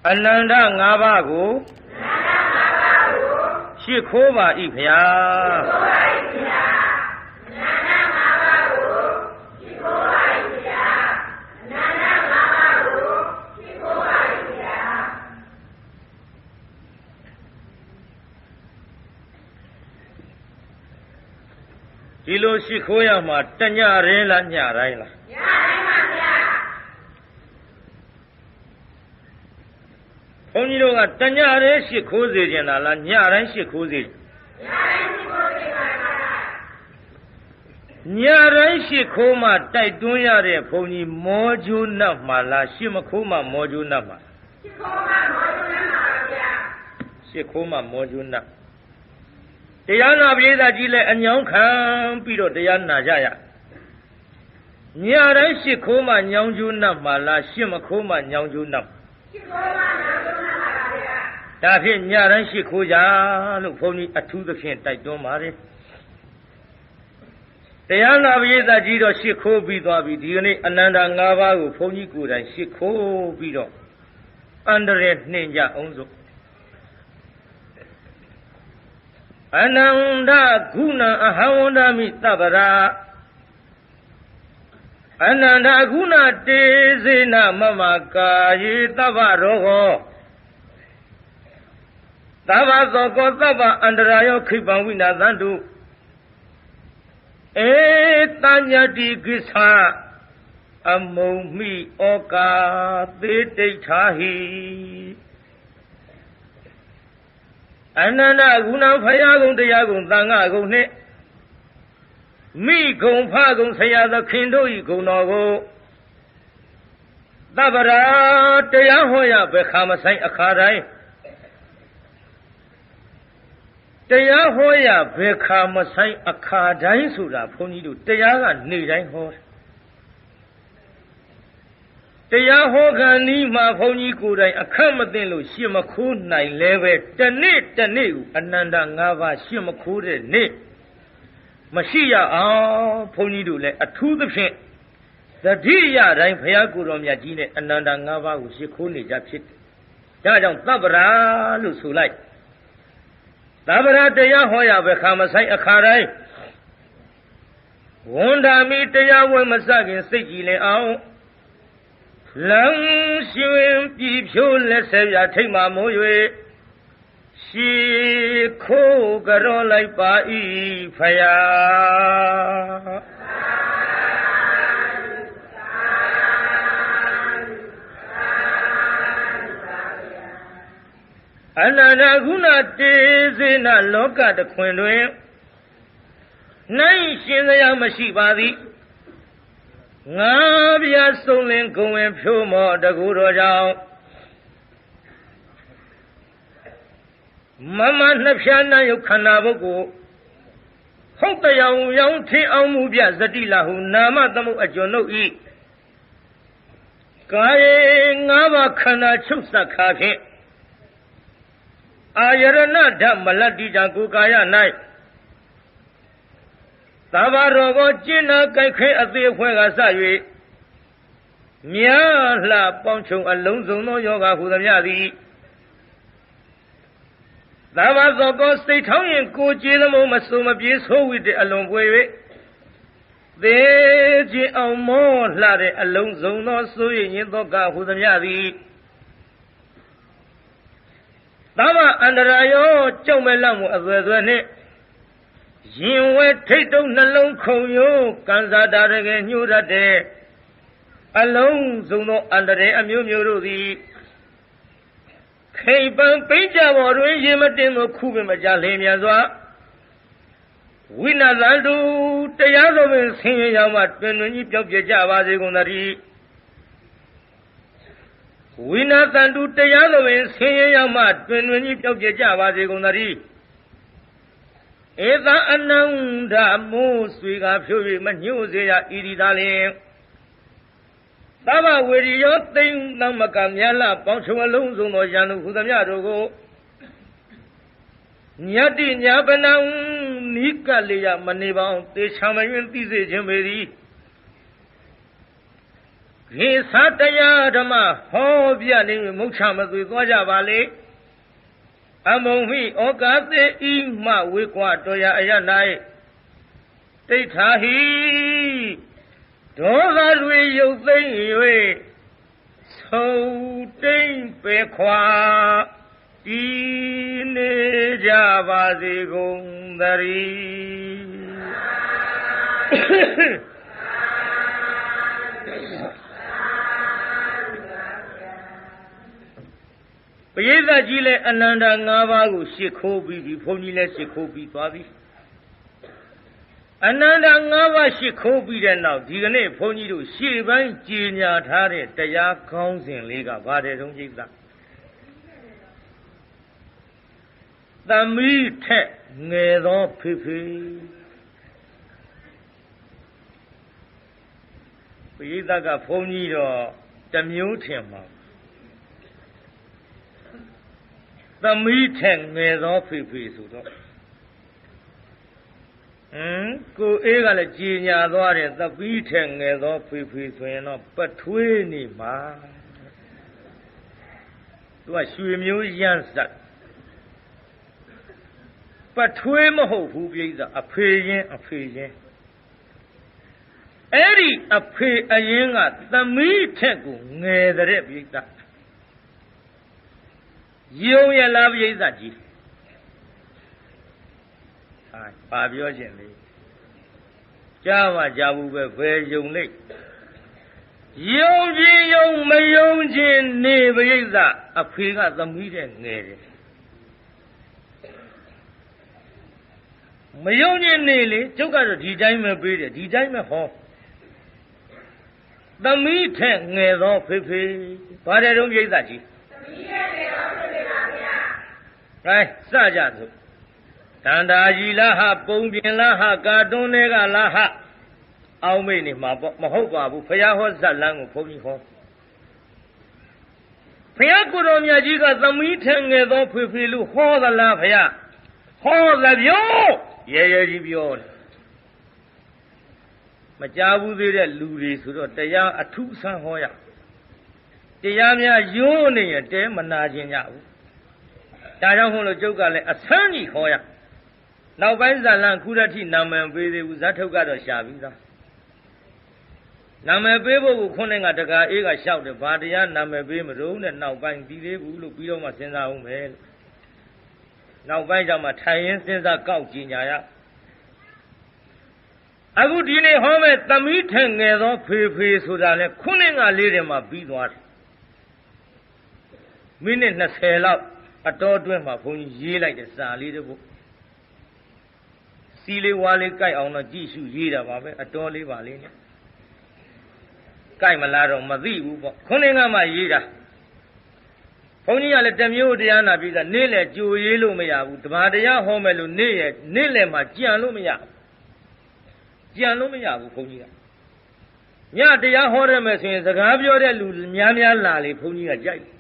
အနန္တ၅ပါးကိုရှိခိုးပါ၏ဖျားဒီလိုရှိခိုးရမှာတညရင်လားညတိုင်းလားညတိုင်းပါဗျာဘုန်းကြီးတို့ကတညရင်ရှိခိုးစေခြင်းလားညတိုင်းရှိခိုးစေညတိုင်းရှိခိုးစေပါဗျာညတိုင်းရှိခိုးမှတိုက်တွန်းရတဲ့ဘုန်းကြီးမောကျိုးနတ်မှာလားရှိမခိုးမှမောကျိုးနတ်မှာရှိခိုးမှမောကျိုးနတ်ပါဗျာရှိခိုးမှမောကျိုးနတ်တရားနာပရိသတ်ကြီးလည်းအညောင်းခံပြီးတော့တရားနာကြရညတိုင်းရှိခိုးမှညောင်းကျိုးနတ်မှာလားရှိမခိုးမှညောင်းကျိုးနတ်ရှိခိုးမှညောင်းကျိုးနတ်ပါဗျာဒါဖြင့်ညတိုင်းရှိခိုးကြလို့ဘုန်းကြီးအထူးသဖြင့်တိုက်တွန်းပါတယ်တရားနာပရိသတ်ကြီးတော့ရှိခိုးပြီးသွားပြီဒီကနေ့အနန္တ၅ပါးကိုဘုန်းကြီးကိုယ်တိုင်ရှိခိုးပြီးတော့အန္တရာယ်နှင်ကြအောင်စို့အနန္တဂုဏအဟံဝန္ဒမိသဗ္ဗရာအနန္တဂုဏတေဇေနမမကာယေသဗ္ဗရောဟောသဗ္ဗသောကောသဗ္ဗအန္တရာယောခိပံဝိနာသန္တုဧတညတိကိစ္ဆာအမုံမိဩကာသေတိဋ္ဌာဟိအနန္တဂုဏဖယားကုံတရားကုံသံဃာကုံနှင့်မိကုံဖကုံဆရာသခင်တို့၏ဂုဏတော်ကိုသဗ္ဗရာတရားဟောရဘယ်ခါမဆိုင်အခါတိုင်းတရားဟောရဘယ်ခါမဆိုင်အခါတိုင်းဆိုတာဘုန်းကြီးတို့တရားကနေတိုင်းဟောတရားဟောခံဤမှာဘုန်းကြီးကိုယ်တိုင်အခက်မသိလို့ရှင်းမခိုးနိုင်လဲပဲတနေ့ကိုအနန္တ၅ပါးရှင်းမခိုးတဲ့နေ့မရှိရအောင်ဘုန်းကြီးတို့လည်းအထူးသဖြင့်သတိရတိုင်းဘုရားကိုယ်တော်မြတ်ကြီးနဲ့အနန္တ၅ပါးကိုရှင်းခိုးနေကြဖြစ်တယ်ဒါကြောင့်သဗ္ဗရာလို့ဆိုလိုက်သဗ္ဗရာတရားဟောရပဲခါမဆိုင်အခါတိုင်းဝန္ဒာမိတရားဝဲမစခင်စိတ်ကြည်လင်အောင်လမ်းရွှင်ပြည်ဖြိုးလက်ဆက်ပြထိတ်မှမိုး၍ရှီခိုးကြောလိုက်ပါ၏ဖယားအနန္တဂုဏတေဇေနလောကတခွင်တွင်နိုင်ရှင်စရာမရှိပါသည်ငါပြဆုံးလင်ဂုံဝင်ဖြိုးမော်တကူတော်ကြောင့်မမနှစ်ဖြားနှံ့ရုပ်ခန္ဓာပုဂ္ဂိုလ်ဟုတ်တရားရောင်ထင်းအောင်မှုပြဇတိလဟုနာမသမုတ်အကျွန်ုပ်ဤကာယေ၅ပါးခန္ဓာချုပ်ဆက်ခါဖြင့်အာယရဏဓမ္မလတ္တိတကိုကာယ၌သဗ္ဗရောကိုကျင့်နာကြိုက်ခဲအသေးအဖွဲကစ၍မြားလှပေါင်းချုံအလုံးစုံသောယောဂဟူသမျှသည်သဗ္ဗသောကိုစိတ်ထောင်းရင်ကိုကြည်သမို့မဆိုမပြေဆိုးဝိတဲ့အလွန်ပွေ၍သေခြင်းအောင်မောလှတဲ့အလုံးစုံသောဆိုရင်သောကဟူသမျှသည်သဗ္ဗအန္တရာယောကြောက်မဲ့လမှုအသွယ်သွယ်နှင့်ရင်ဝဲထိတ်တုံးနှလုံးခုန်ယိုးကန်စားတာတကယ်ညှို့တတ်တဲ့အလုံးစုံသောအန္တရာယ်အမျိုးမျိုးတို့သည်ခိပံပိဋ္ဌဘော်တွင်ရင်မတင်သောခုပင်မကြလျင်မြန်စွာဝိနာသန္တုတရားတော်ပင်ဆင်းရဲရောက်မှတွင်တွင်ကြီးပြောက်ပြကြပါစေကုန်သတည်းဝိနာသန္တုတရားတော်ပင်ဆင်းရဲရောက်မှတွင်တွင်ကြီးပြောက်ပြကြပါစေကုန်သတည်းဧသအနန္ဒမိုးဆွေကဖြိုး၍မညှို့စေရဤဒီသာလျင်သဗ္ဗဝေရိယောသိမ့်သမကမြတ်လပေါင်းချုံအလုံးစုံသောယန္တုဟူသမျှတို့ကိုညတ္တိညာပနံနိကလေယမနေပေါင်းသေချာမယွင်သိစေခြင်းပေသည် ရေသာတရားဓမ္မဟောပြနေမုတ်ချမသွေသွားကြပါလေအမုံမိဩကာသေဤမှဝေကွာတော်ရအယ၌တိဋ္ဌာဟိဒေါသတွေရုပ်သိမ့်၍သုံးတိမ့်ပေခွာဤနေကြပါစေကုန်သတည်းပရိသတ်ကြီးလည်းအနန္တ၅ပါးကိုရှ िख ိုးပြီးပြီဘုန်းကြီးလည်းရှ िख ိုးပြီးသွားပြီအနန္တ၅ပါးရှ िख ိုးပြီးတဲ့နောက်ဒီကနေ့ဘုန်းကြီးတို့ရှေ့ပိုင်းကြီးညာထားတဲ့တရားခေါင်းစဉ်လေးကဘာတဲ့တုံးจิตသမီးထက်ငယ်သောဖေဖေပရိသတ်ကဘုန်းကြီးတော့တမျိုးထင်မှာသမီးထက်ငယ်သောဖေဖေဆိုတော့ကိုအေးကလည်းကြည်ညာသွားတယ်သမီးထက်ငယ်သောဖေဖေဆိုရင်တော့ပထွေးနေမှာသူကရွှေမျိုးရမ်းစက်ပထွေးမဟုတ်ဘူးပြိဿအဖေရင်အဲ့ဒီအဖေအရင်ကသမီးထက်ကိုငယ်တဲ့ပြိဿယုံရလားပြိဿကြီးဘာပြောခြင်းလဲကြားပါကြားဘူးပဲဘယ်ယုံလိမ့်ယုံခြင်းယုံမယုံခြင်းနေပြိဿအဖေကသမီးတဲ့ငယ်တယ်မယုံခြင်းနေလေကျုပ်ကတော့ဒီတိုင်းပဲပေးတယ်ဒီတိုင်းပဲဟောသမီးထက်ငယ်သောဖေဖေဘာတဲ့တုံးပြိဿကြီးကဲစကြစို့တန်တာကြီးလားဟပုံပြင်လားဟကာတွန်းတွေကလားဟအောင်းမိတ်နေမှာပေါ့မဟုတ်ပါဘူးဖယားဟောဇက်လန်းကိုဘုန်းကြီးဟောဖယားကိုတော်မြတ်ကြီးကသမီးထက်ငယ်သောဖေဖေလို့ဟောသလားဖယားဟောသပြောရဲကြီးပြောတယ်မကြားဘူးသေးတဲ့လူတွေဆိုတော့တရားအထုဆန်းဟောရတရားများရိုးနေရင်တဲမနာခြင်းကြဘူးဒါကြောင့်မို့လို့ကျုပ်ကလည်းအဆန်းကြီးဟောရနောက်ပိုင်းဇာလံခုရတိနာမည်ပေးသေးဘူးဇတ်ထုတ်ကတော့ရှာပြီးသားနာမည်ပေးဖို့ကိုခုနှစ်ကတကာအေးကလျှောက်တယ်ဘာတရားနာမည်ပေးမလို့နဲ့နောက်ပိုင်းပြီးသေးဘူးလို့ပြီးတော့မှစဉ်းစားအောင်မယ်လို့နောက်ပိုင်းကျမှထိုင်ရင်းစဉ်းစားကောက်ကြည်ညာရအခုဒီနေ့ဟောမဲ့သမီးထင်ငယ်သောဖေဖေဆိုတာလဲခုနှစ်ကလေးတွေမှာပြီးသွားတယ်မိနစ်20လောက်အတော်အတွင်းမှာဘုန်းကြီးရေးလိုက်တဲ့စာလေးတစ်ပုဒ်စီလေးဝါလေးကြိုက်အောင်တော့ကြည့်ရှုရေးတာပါပဲအတော်လေးပါလေးနဲ့ကြိုက်မလားတော့မသိဘူးပေါ့ခုနှစ်ကမှရေးတာဘုန်းကြီးကလည်းတမျိုးတရားနာပြီးသားနေ့လည်ကြိုရေးလို့မရဘူးဓမ္မတရားဟောမယ်လို့နေ့လည်မှာကြံလို့မရဘူးဘုန်းကြီးကညတရားဟောရမယ်ဆိုရင်စကားပြောတဲ့လူများလာလေဘုန်းကြီးကကြိုက်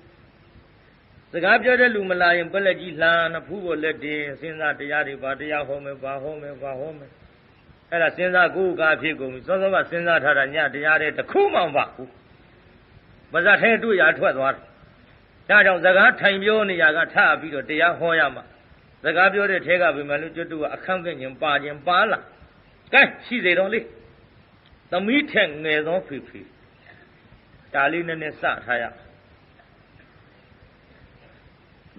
စကားပြောတဲ့လူမလာရင်ပလက်ကြီးလှမ်းနဖူးပေါ်လက်တင်စဉ်းစားတရားတွေဘာတရားဟောမယ်ဘာဟောမယ်အဲ့ဒါစဉ်းစားကိုယ်ကားဖြစ်ကုန်ပြီစောစောကစဉ်းစားထားတာညတရားတွေတစ်ခုမှမပါဘူးပါဇတ်ထဲတွေ့ရထွက်သွားတယ်ဒါကြောင့်စကားထိုင်ပြောနေရကထပြီးတော့တရားဟောရမှာစကားပြောတဲ့ထဲကပဲမလို့ကျွတ်တူကအခန့်ကင့်ခြင်းပါလာကဲရှိသေးတော့လေသမီးထက်ငယ်သောဖေဖေဒါလေးနဲ့စထားရ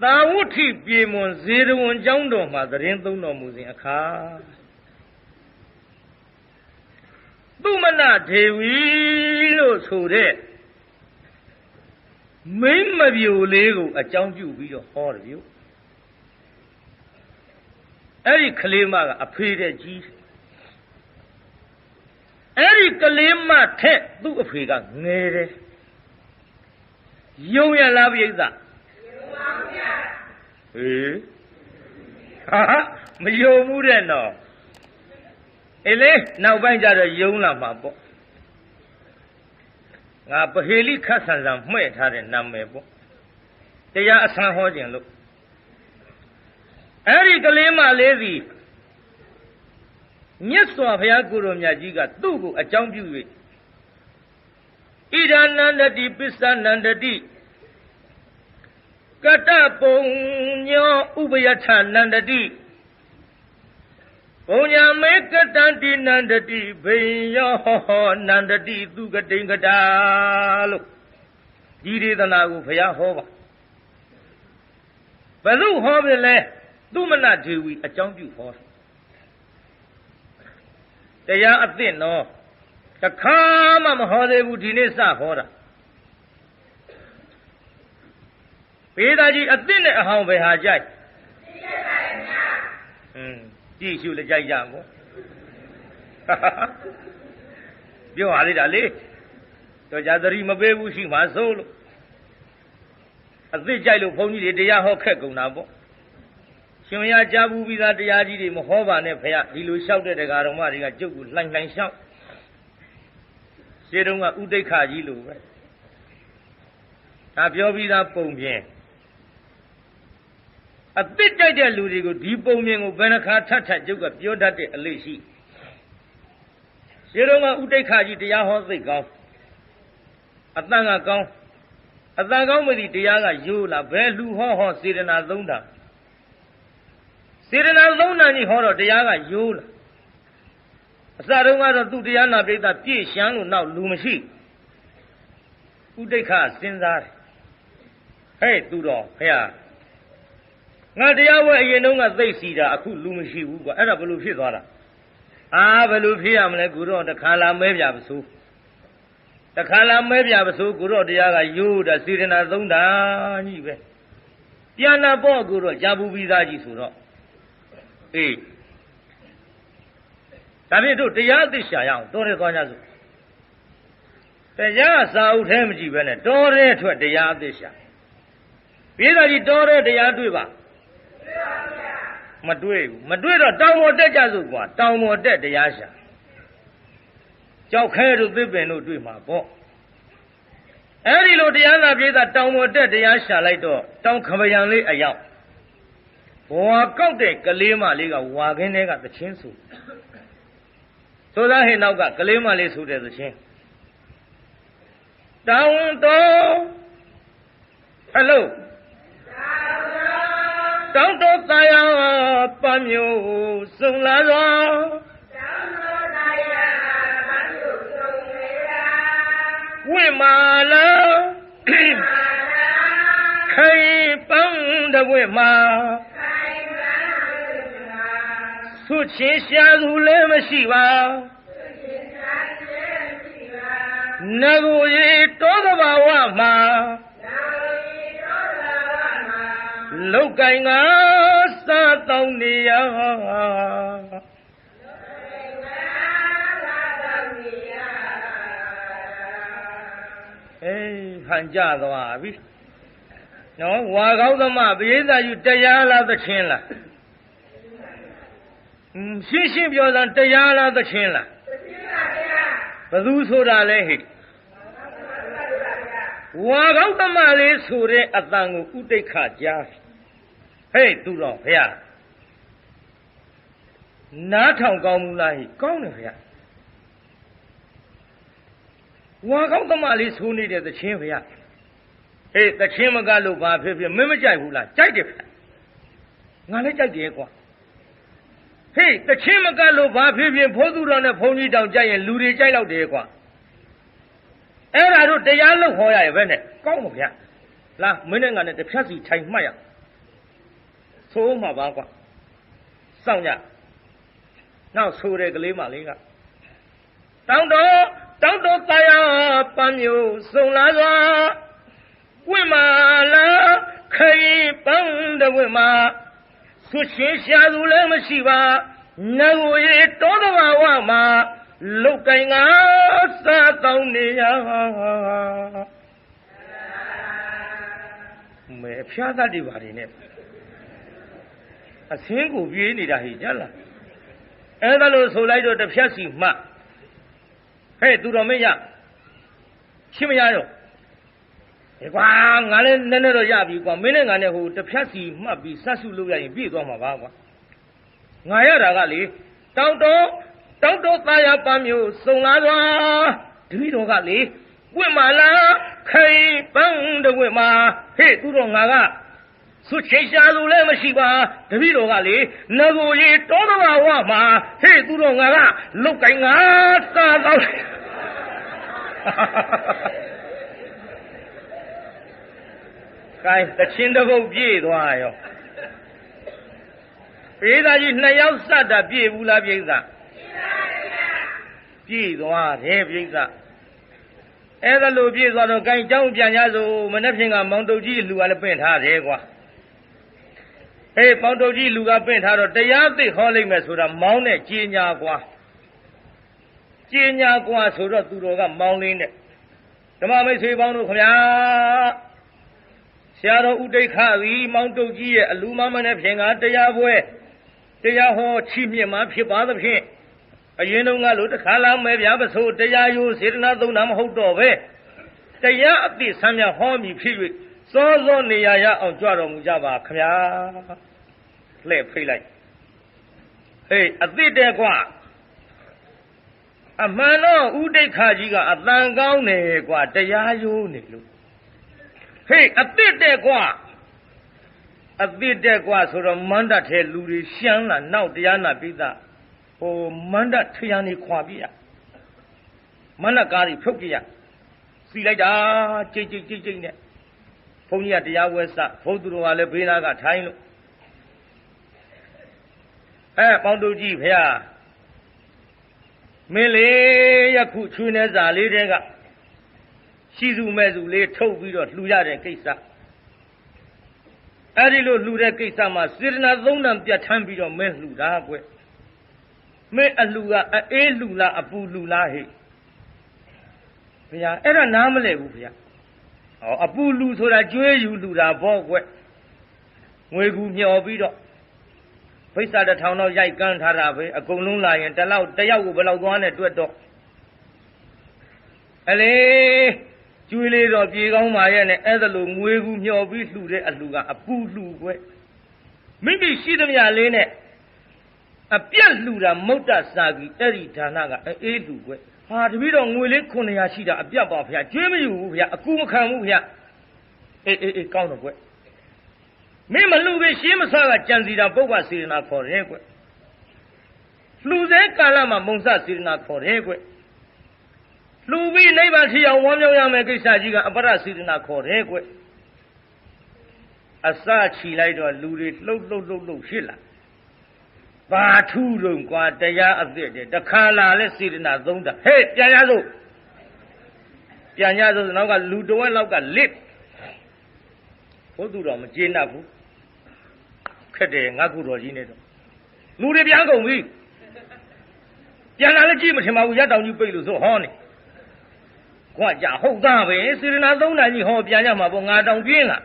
သာဝုထိပြေမွန်ဇေရဝံကျောင်းတော်မှာသတင်းသုံးတော်မူစဉ်အခါသူမနဒေဝီလို့ဆိုတဲ့မိမပြိုလေးကိုအကြောင်းပြုပြီးတော့ဟောတယ်ပြုအဲ့ဒီကလေးမကအဖေတဲ့ကြီးအဲ့ဒီကလေးမထက်သူ့အဖေကငယ်တယ်ယုံရလားပြိဿဟေးမယုံဘူးတဲ့နော်အေးလေနောက်ပိုင်းကျတော့ယုံလာမှာပေါ့ငါပဟေလိခတ်ဆန်ဆန်မှဲ့ထားတဲ့နာမည်ပေါ့တရားအဆန်းဟောခြင်းလို့အဲ့ဒီကလေးမလေးစီမြတ်စွာဘုရားကိုယ်တော်မြတ်ကြီးကသူ့ကိုအကြောင်းပြု၍ Iranandati Pisanandati Katapunyo Ubayata Nandati Punya Mekatanti Nandati Bayo Nandati Dugatingadalo Diri the Nagu Payahova Balu Hobile Dumanati a junkie for They are a thin no The Kama Hollywoodinesa Hora Pedaji a thin at home by Hajai. Teach you the Jayango. You are it a late. The Jadari Mabebushi, my soul. A bit Jalo pony the Yaho Kekunabo. Shimya Jabu without the Yaji Mohova Nepea, he shouted a Garamari, a joke with lang shout. Sedunga Udeka Jilu. Abiobi Pomien. A bit Jaja Ludigo, Deepoming of Benaka Tata Juga, Piodate Alici. Sedunga Udeka, the Yaho they go. Atanga go. Atanga with the Yaga Yula, Belu Ho, Sirena Zunda. Sirena Zunda, ni horror, the Yaga Yula. Sarunga to the Yana Beta Pishan, now Lumashi. Udeka Sinzar. Hey, Tudo, here. Not the hour you know as they see that a cool Lumashi, who got a Balufi. Ah, Balufi, I'm like Guru, the Kala Mebiasu. The Kala Mebiasu, Guru, the Yaga, you, the Sirena Zunda, Nive. Yana Bo Guru, Jabu Vizaji Suro. Hey. Kami tu tiada disayang, tore kanya tu. Tiada sahut hemji bene, tore tu tiada disayang. Bila di tore tiada tu ba. Madui dah tahu model jazu gua, tahu model tiada. Jauh kaya tu benu tu mabo. Eri lo tiada bila tahu model tiada lagi tu, tahu kebayang le ayam. Wah kau dek kelima liga, wah kene kat tercinsu. So that he now got Kalima Lis who does the chain. Down to hello. Down to Saya Pamu Sunglazo. Wimala Kai Pang the Wima. Suchisha Zulema Shiva Nagoye Todavama Lokainga Satonia Hey, Hanjadwa. No, walk out the map, either you Tayala the Chinla. Shishim Yodan Tayala the Chinla. Baduso Dalehi. Walk out the Malay Sure Atangu Uteka Jas. Hey, too long, here. Natang Gomulahi, gone here. Walk out the Malay who needed the chin here. Hey, the Chimagalu Babi, Mimajahula, Jadif. Nalajagua. Hey, the Chimagalu Babi and Poduran a pony down giant Luri Jalo Dequa. And I wrote the yellow Hoya Vene, come here. La Minan at the Chassis Time Maya. So, Mabagua. Sonya. Now, so regularly, Maliga. Down to Taya Panyu, so Laza. Wimala, Kai Pang the Wima, Sushisha Lulema Shiva, Nagoye Todawama, looking at Satonia. May Piazza Divari. A single view need a hijala. Ever so light of the Piazzi Ma. Hey, Duromeya, Chimiano. Nalen Nano Yabi, Minangane, who the Piazzi must be Sasuluga in Big on Mavawa. Nayara Gali, Tauto Taya Pamu, Sonara, Tito Gali, 为嘛啦？开帮的为嘛？嘿，都说俺个，说天下路来么西吧？这边罗个哩，那个也找到我嘛？嘿，都说俺个，路该俺啥搞？哎，这亲的够别多哟！别的就那要啥的别无了别的，别多太别的。哎，这路别说的，赶讲别家说，我们那平个忙着急路啊，来奔他这个。哎，忙着急路啊，奔他的，这样最好里面说的忙呢，接伢瓜，接伢瓜说的都这个忙里呢，怎么没吹帮助可呀？下头屋里看位忙着急，路慢慢的平啊，这样不会，这样好气面嘛，皮巴子平。原来我路的看了没别不错，这样有些那都那么好多呗。这样的上面好米皮瑞，少你呀抓着木家吧，看呀，来赔来。嘿，对的瓜，慢了屋里看几个蛋糕呢瓜，这样有呢路。嘿，对的瓜，对的瓜，说着满大车路里香了，闹的呀那边的。哦，满大太阳的跨比呀，满大咖喱出去呀，谁来着？这呢？风呀，这样为啥？好多话来背那个差了。哎，帮助几票啊？没来也苦去那啥里这个，西族买族来抽比着路下人给啥？哎，这路在给啥嘛？虽然那东南边产比着没路啥贵。没路啊，路啦，不路啦嘿。不呀，那哪么来不呀？哦，不路出来就有路啦，宝贵。我姑苗比着，为啥的头脑也干他那呗？公路来人，这要我不老多呢，多多。哎嘞，就来着别讲嘛呀呢，这路我姑苗比路的路啊，不路贵。没比西的呀来呢。别路了，没得啥个，这里他那个路过，这边的我来看那些的，别包票，绝没有票，姑不看无票，搞得过，没么路个什么啥个，讲这不管谁那考人过，路在干了嘛，蒙啥谁那考人过，路边那边是要王苗样么给啥几个，不然谁那考人过，啥起来着，路里路去了。把土人瓜这样对的，这看哪里谁的那种的？嘿，边家走那个路中那个力，我都让我们接那户，可这俺不着急那种，路的边公位，边哪里记不清嘛？我家到你背路说好呢，管家后大呗，谁的那种的你好边家嘛不俺当兵啊？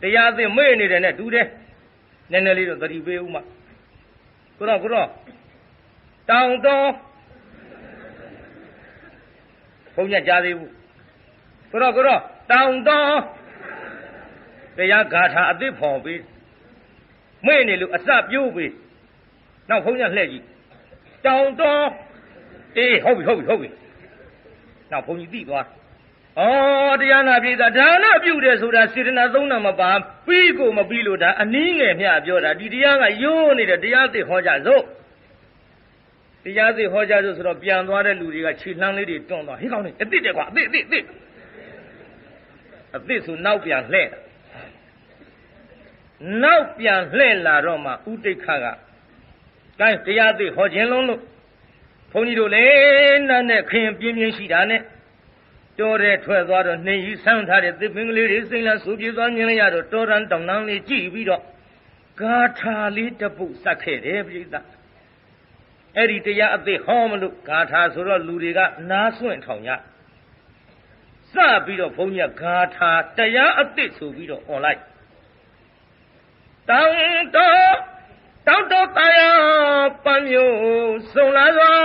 这样子没你的那都的，那里头到底背嘛？不知，当中，后面加的不知，当中，这样干啥得跑呗？没你路啥标呗？那后面来句，当中，好比，那后面地多。哦，这样那边的，这那标的时候，谁的那种那么办？背过嘛背路的，你也偏标的，你这样啊有你的这样子好家走，这样子好家走是说边端的路这个去哪里的撞到，你讲呢？对这块，对，对是脑边来的，脑边来了了嘛，我得看看，看这样子好见龙，从你头来那看边西单呢。叫这ထွက်သွားတော့နေယူဆန်းထားတဲ့သစ်ပင်ကလေးတွေစိမ့်လာဆိုပြေသွားမြင်လိုက်ရတော့တောတန်းတောင်တန်းလေးကြည့်ပြီးတော့ဂါထာလေးတပုတ်စက်ခဲ့တယ်ပြိဿအဲ့ဒီတရားအသိဟောမလို့ဂါထာဆိုတော့လူတွေကနားစွင့်ထောင်ကြစပြီးတော့ဘုန်းကြီးကဂါထာတရားအသိဆိုပြီးတော့អွန်လိုက်တောင်းတော့တရားပန်းမျိုးစုံလာသော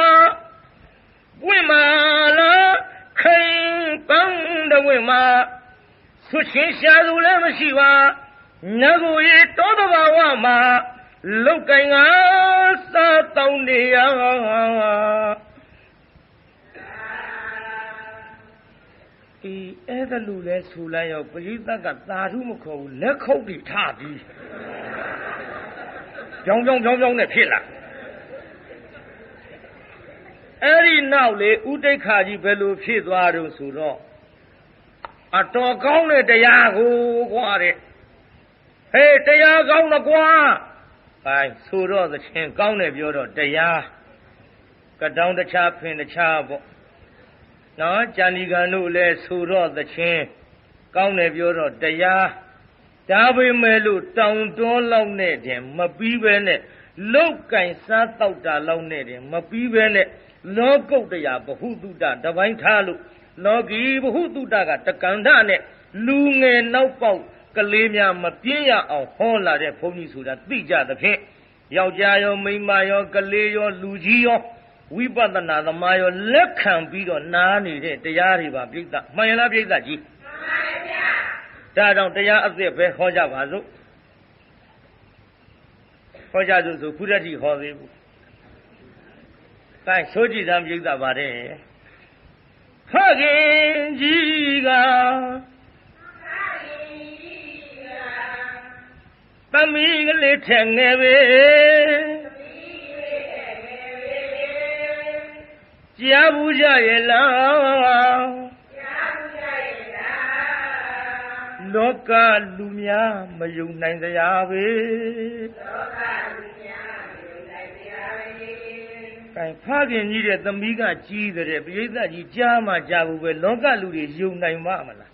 ဝိမာလာခိုင်ပန်းတဲ့ဝိမာဆွချင်းရှာသူလည်းမရှိပါငါကိုရေတောတဘာဝမှာလောက်ကင်ကစားတောင်းနေရ အဲ့ဒါလူလဲဆူလိုက်ရောပရိသတ်ကသာဓုမခေါ်ဘူးလက်ခုပ်တွေထပြီးကြောင်းနဲ့ဖြစ်လာအဲ့ဒီနောက်လေဥဒိဋ္ဌာကြီးဘယ်လိုဖြစ်သွားတော့ဆိုတော့အတော်ကောင်းတဲ့တရားကိုကွာတဲ့ဟေးတရားကောင်းတော့ကွာဟိုင်းဆိုတော့သချင်းကောင်းတယ်ပြောတော့တရားကတောင်းတခြားဖင်တခြားပေါ့နော်ဂျာနီကန်တို့လည်းဆိုတော့သချင်းကောင်းတယ်ပြောတော့တရားဒါပေမဲ့လို့တောင်တွန်းလောက်နဲ့တင်မပြီးပဲနဲ့လောက်ကင်စားတောက်တာလောက်နဲ့တင်မပြီးပဲနဲ့လောကုတ်တရားဘဟုတုတတပိုင်းထားလို့လောကီဘဟုတုတကတက္ကန္ဓနဲ့လူငယ်နောက်ပေါက်ကလေးများမပြင်းရအောင်ဟောလာတဲ့ဘုန်းကြီးဆိုတာသိကြသဖြင့်ယောက်ျားရောမိန်းမရောကလေးရောလူကြီးရောဝိပဿနာသမားရောလက်ခံပြီးတော့နားနေတဲ့တရားတွေပါပြိဿမှန်ရလားပြိဿကြီးမှန်ပါဗျာဒါကြောင့်တရားအသက်ပဲဟောကြပါစို့ဟောကြစို့ဆိုခုတည်းကဟောသေးဘူးအဲဆိုကြည်စမ်းပြိဿပါတယ်ခခင်ကြီးကသမီးကလေးထက်ငယ်ပဲကြားဘူးကြရဲ့လားလောကလူများမယုံနိုင်စရာပဲကဲဖခင်ကြီးတဲ့သမီးကကြီးတဲ့ပရိသတ်ကြီးကြားမှကြားဘူးပဲလောကလူတွေယုံနိုင်ပါမလား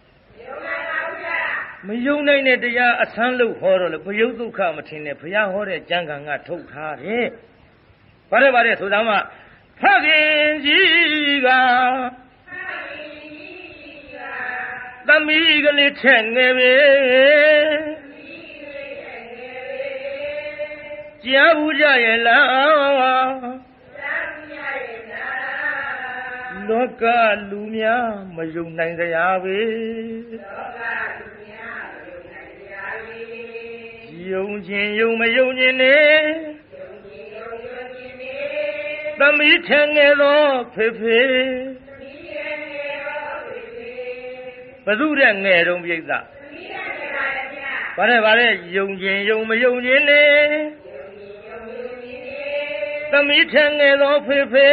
မယုံနိုင်တဲ့တရားအဆန်းလို့ဟောတော့လေဘယုတ်ဒုက္ခမထင်နဲ့ဘုရားဟောတဲ့ကျမ်းဂန်ကထုတ်ထားတယ်ဗါတဲ့ဆိုသားမှဖခင်ကြီးကသမီးကလေးထက်ငယ်ပဲကြားဘူးကြရဲ့လားလောကလူများမယုံနိုင်ကြရာပဲယုံခြင်းယုံမယုံခြင်းနဲ့သမီးထငယ်သောဖေဖေဘသူတဲ့ငယ်တုံးပြိဿဗါတဲ့ယုံခြင်းယုံမယုံခြင်းနဲ့သမီးထငယ်သောဖေဖေ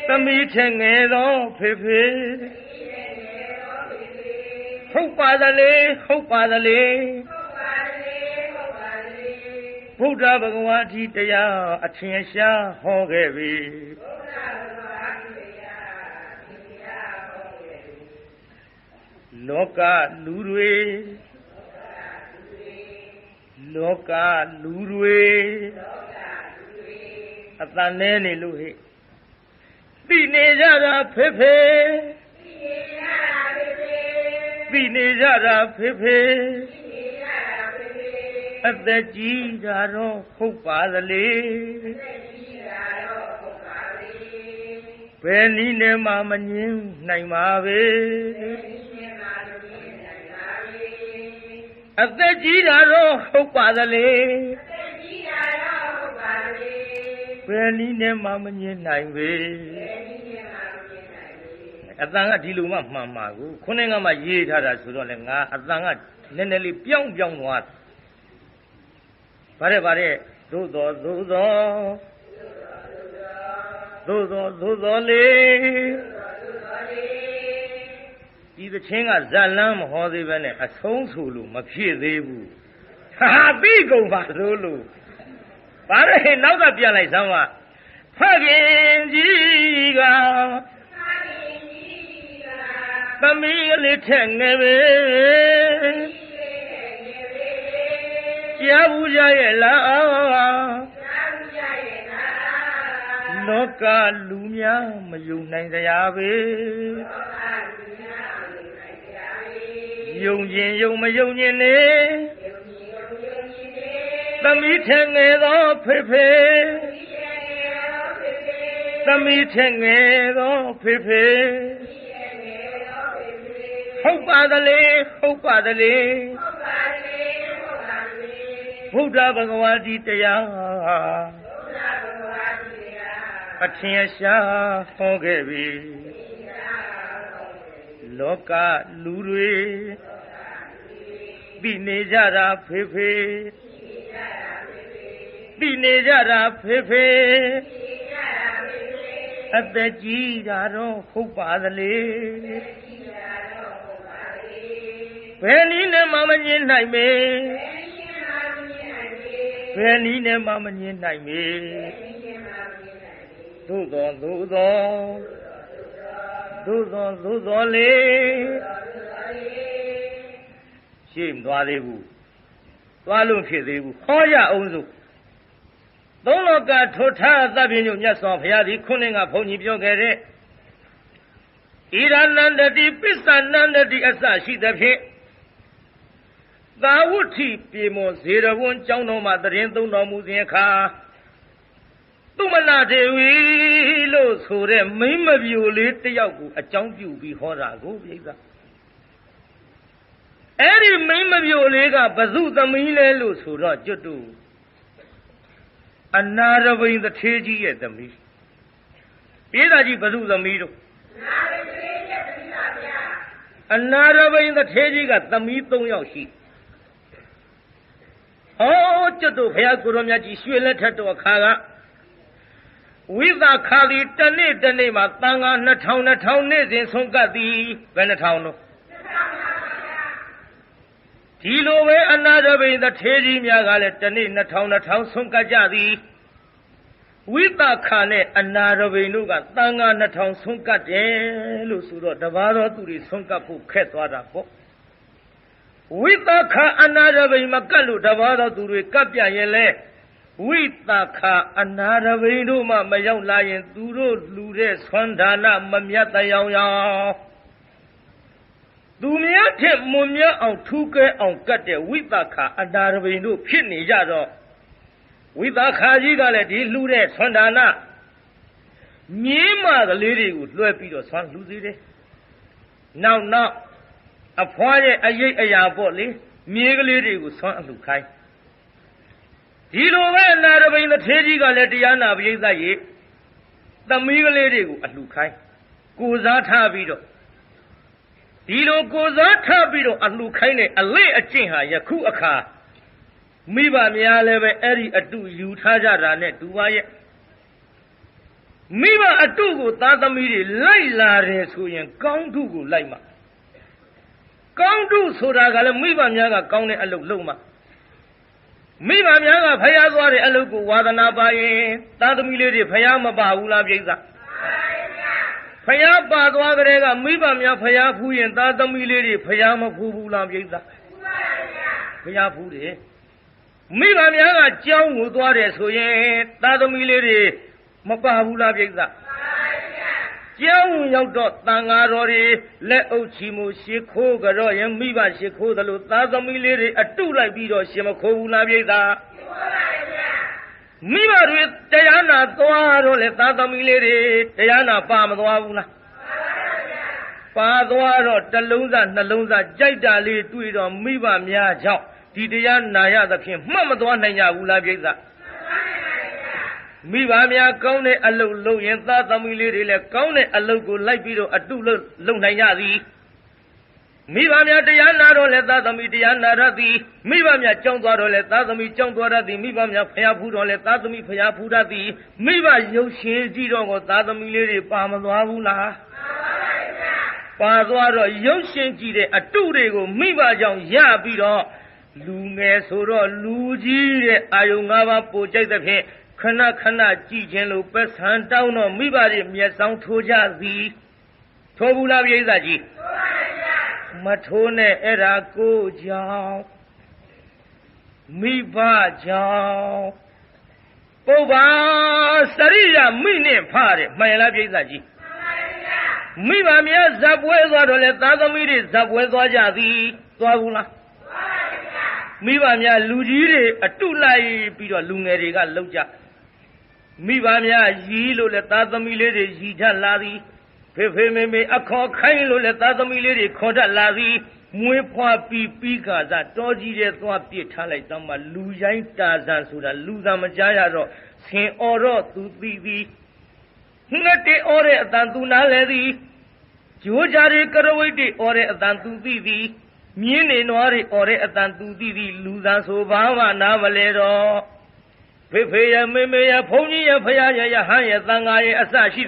သမီးထငယ်သောဖေဖေဟုတ်ပါသလေဘုရားဘဂဝါဒီတရားအထင်ရှားဟောခဲ့ပြီလောကလူတွေအတန်နဲ့နေလို့ဟဲ့သိနေကြတာဖေဖေသိနေကြတာဖေဖေအသက်ကြီးတာတော့ဟုတ်ပါသလေဘယ်နည်းနဲ့မှမငြင်းနိုင်ပါပဲအသက်ကြီးတာတော့ဟုတ်ပါသလေဘယ်နည်းနဲ့မှမငြင်းနိုင်ပဲအတန်ကဒီလိုမှမှန်ပါကိုခုနကမှရေးထားတာဆိုတော့လေငါအတန်ကနည်းနည်းလေးပြောင်းသွားဗါတဲ့သို့တော်လေဒီသချင်းကဇာလန်းမဟောသေးပဲနဲ့အဆုံးဆိုလို့မဖြစ်သေးဘူးဟာပြီးကုန်ပါလို့ဗါတဲ့နောက်ကပြန်လိုက်စမ်းပါဖခင်ကြီးကသမီးလေးထက်ငယ်ပဲကြားဘူးကြရဲ့လားလောကလူများမယုံနိုင်ကြရာပဲယုံခြင်းယုံမယုံခြင်းနဲ့သမီးထက်ငယ်သောဖေဖေသမီးထက်ငယ်သောဖေဖေဟုတ်ပါသလေဘုရားဘဂဝါဒီတရားအထင်ရှားဟောခဲ့ပြီ loka lure binejara fefe binejara fefe ateji jaro khoupadale beni ne mama nyin nai me beni ne mama nyin nai me thu do le shim twa de bu twa lu phit de bu kho ya aung suသုံးလောကထိုထားသဗ္ဗညုမြတ်စွာဘုရားသည်ခုနှစ်ကဘုန်းကြီးပြောခဲ့တဲ့ဣရဏန္တတိပစ္စနန္တတိအစရှိသဖြင့်သာဝုဋ္ဌိပြေမောဇေရဝံကျောင်းတော်မှာတရင်သုံးတော်မူစဉ်အခါသူမနာဒေဝီလို့ဆိုတဲ့မိမပြိုလေးတယောက်ကိုအကြောင်းပြုပြီးဟောတာကိုပြိဿအဲ့ဒီမိမပြိုလေးကဘဇုသမီးလဲလို့ဆိုတော့ကျွတ်တူအနာရဘိန်တထေးကြီးရဲ့သမီးပြေးတာကြီးဘဇုသမီးတို့အနာရဘိန်တထေးကြီးကသမီး3ယောက်ရှိဟောကျွတ်တို့ဘုရားကိုရောမြတ်ကြီးရွှေလက်ထက်တော်အခါကဝိသခာလီတနေ့မှာတန်ခါ2000နေ့စဉ်ဆုံးကပ်သည်ဘယ်2000လို့ဒီလိုပဲအနာရဘိန်တထေးကြီးများကလည်းတနေ့2000ဆုံးကပ်ကြသည်ဝိသခာနဲ့အနာရဘိန်တို့ကတန်ခါ2000ဆုံးကပ်တယ်လို့ဆိုတော့တပါးတော်သူတွေဆုံးကပ်ဖို့ခက်သွားတာပေါ့ဝိသခာအနာရဘိန်မကပ်လို့တပါးတော်သူတွေကပ်ပြရင်လဲဝိသခာအနာရဘိန်တို့မှမရောက်လာရင်သူတို့လူတဲ့ဆွမ်းဒါနမမြတ်တရားရောသူများထက်မွန်မြတ်အောင်ထူးကဲအောင်ကတ်တဲ့ဝိသခာအနာရဘိန်တို့ဖြစ်နေကြတော့ဝိသခာကြီးကလည်းဒီလူတဲ့ဆွမ်းဒါနမြင်းမကလေးတွေကိုလွှဲပြီးတော့ဆွမ်းလူသေးတယ်နောက်အဖွားရဲ့အရေးအရာပေါ့လေမြေကလေးတွေကိုဆွမ်းအလှခိုင်းဒီလိုပဲအနာရဘိန်တထေးကြီးကလည်းတရားနာပရိသတ်ရေသမီးကလေးတွေကိုအလှခိုင်းကိုစားထားပြီးတော့ဒီလိုကိုစားထားပြီးတော့အလှခိုင်းတဲ့အလေအကျင့်ဟာယခုအခါမိဘများလည်းပဲအဲ့ဒီအတုယူထားကြတာနဲ့တူပါရဲ့မိဘအတုကိုသားသမီးတွေလိုက်လာတယ်ဆိုရင်ကောင်းတုကိုလိုက်မှာကောင်းတုဆိုတာကလည်းမိဘများကကောင်းတဲ့အလုပ်လုပ်မှာမိဘများကဖျားသွားတဲ့အလုပ်ကိုဝါသနာပါရင်သားသမီးလေးတွေဖျားမပါဘူးလားပြိဿဖျားပါသွားကြတဲ့ကမိဘများဖျားဖူးရင်သားသမီးလေးတွေဖျားမဖူးဘူးလားပြိဿဖျားဖူးတယ်မိဘများကကြောင်းကိုသွားတယ်ဆိုရင်သားသမီးလေးတွေမပါဘူးလားပြိဿကျောင်းရောက်တော့တန်ဃာတော်တွေလက်အုပ်ချီမှုရှ िख ိုးကြတော့ရင်မိဘရှ िख ိုးသလိုသားသမီးလေးတွေအတုလိုက်ပြီးတော့ရှင်မခိုးဘူးလားပြိဿမိဘတွေတရားနာသွားတော့လေသားသမီးလေးတွေတရားနာပါမသွားဘူးလားပါသွားတော့တလုံးစားနှလုံးစားကြိုက်တာလေးတွေ့တော့မိဘများကြောင့်ဒီတရားနာရသဖြင့်မှတ်မသွားနိုင်ကြဘူးလားပြိဿမိဘများကောင်းတဲ့အလုပ်လုပ်ရင်သားသမီးလေးတွေလည်းကောင်းတဲ့အလုပ်ကိုလိုက်ပြီးတော့အတုလုပ်နိုင်ကြသည်မိဘများတရားနာတော့လည်းသားသမီးတရားနာရသည်မိဘများကြောင်းသွားတော့လည်းသားသမီးကြောင်းသွားရသည်မိဘများဖျားဖူးတော့လည်းသားသမီးဖျားဖူးတတ်သည်မိဘရုပ်ရှင်ကြည့်တော့ကိုသားသမီးလေးတွေပါမသွားဘူးလားပါသွားတော့ရုပ်ရှင်ကြည့်တဲ့အတုတွေကိုမိဘကြောင့်ရပြီးတော့လူငယ်ဆိုတော့လူကြီးတဲ့အာယုံ၅ပါးပို့ကြိုက်သဖြင့်ခဏကြည့်ခြင်းလို့ပက်ဆန်တောင်းတော့မိဘတွေမျက်စောင်းထိုးကြသည်ထိုးဘူးလားပြိဿကြီးမထိုးနဲ့အဲ့ဒါကိုကြောင့်မိဘကြောင့်ပုဗ္ဗာစရိယမိနဲ့ဖတဲ့မှန်လားပြိဿကြီးမိဘများဇပ်ပွဲသွားတော့လေသားသမီးတွေဇပ်ပွဲသွားကြသည်သွားဘူးလားမိဘများလူကြီးတွေအတုလိုက်ပြီးတော့လူငယ်တွေကလှုပ်ကြမိဘများရီးလို့လည်းသားသမီးလေးတွေရီထလာသည်ဖေမေအခေါ်ခိုင်းလို့လည်းသားသမီးလေးတွေခေါ်တတ်လာသည်မွေးဖွားပြီးခါစားတောကြီးတဲ့သွားပြစ်ထားလိုက်တော့မှလူရိုင်းတာဆန်ဆိုတာလူသာမကြားရတော့ဆင်အော်တော့သူသိသည်ငှက်တေအော်တဲ့အတန်သူနားလဲသည် Joe Jari Karawiti or a Tantuti, Mini Nori or a Tantuti, Luzan Sobama, Navalero, Pepe, Meme, Pony, Paya, Haya, Tanga, Asashi,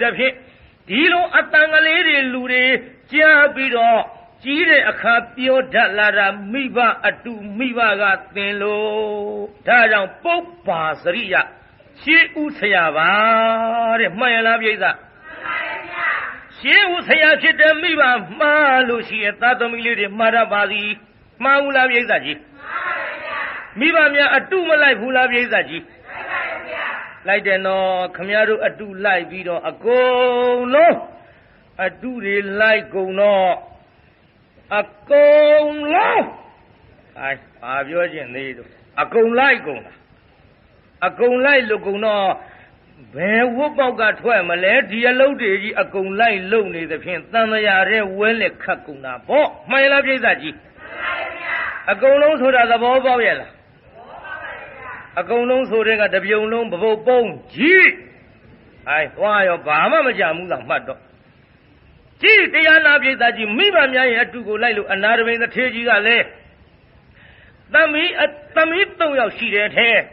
Dilo, Atanga, Lure, Jabido. Chile a capio dalara miva atu miva gatelo darang popa saria she usayava maya vieza she usaya chita miva malu she tatomili marabadi maula vieza ji miva mia atu malai hula vieza ji like the no kamiaru atu like video a go no atu de like go no a công lo ai biểu diễn này rồi a công lại lúc công nó bé quốc bảo cả thôi mà lẽ thì lâu để gì a công lại lâu này thì phiền tăng nhà rồi quên lại khắc công nào bỏ mày làm gì gì a công lâu thôi là bỏ bao nhiêu là a công lâu thôi cái đặc biệt lâu bảo bông gì ai hoa yo bà mà chả muốn làm乜đó chỉ để anh làm gì ta chỉ mấy bạn nhà ấy tụi cô lại lúc anh làm bên đó thế gì cả lẽ, tâm ý tôi要洗的thế,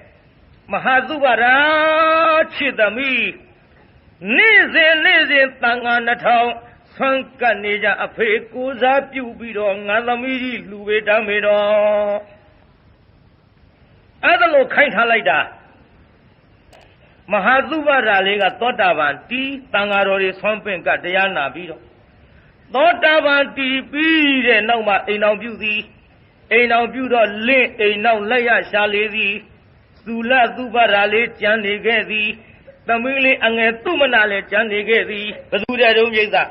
mà hà tu bà ra chỉ tâm ý, nề giờ tăng anh thao, sang cái này ra áp cố ra biểu bị đó, ngàn tâm ý đi lùi về đam mê đó, anh ta lo khai thác lại đã, mà hà tu bà ra lấy cái tốt đa bàn tí tăng anh rồi sang bên cái đấy anh làm bị đó. Tốt đa bàn tí bí để nào mà anh nào biểu đó lên anh nào lấy ra xa lấy gì dù là dù bà ra lấy chẳng lấy cái gì tâm ý lấy anh ấy tu mà nà lấy chẳng lấy cái gì bà dù ra đâu vậy ta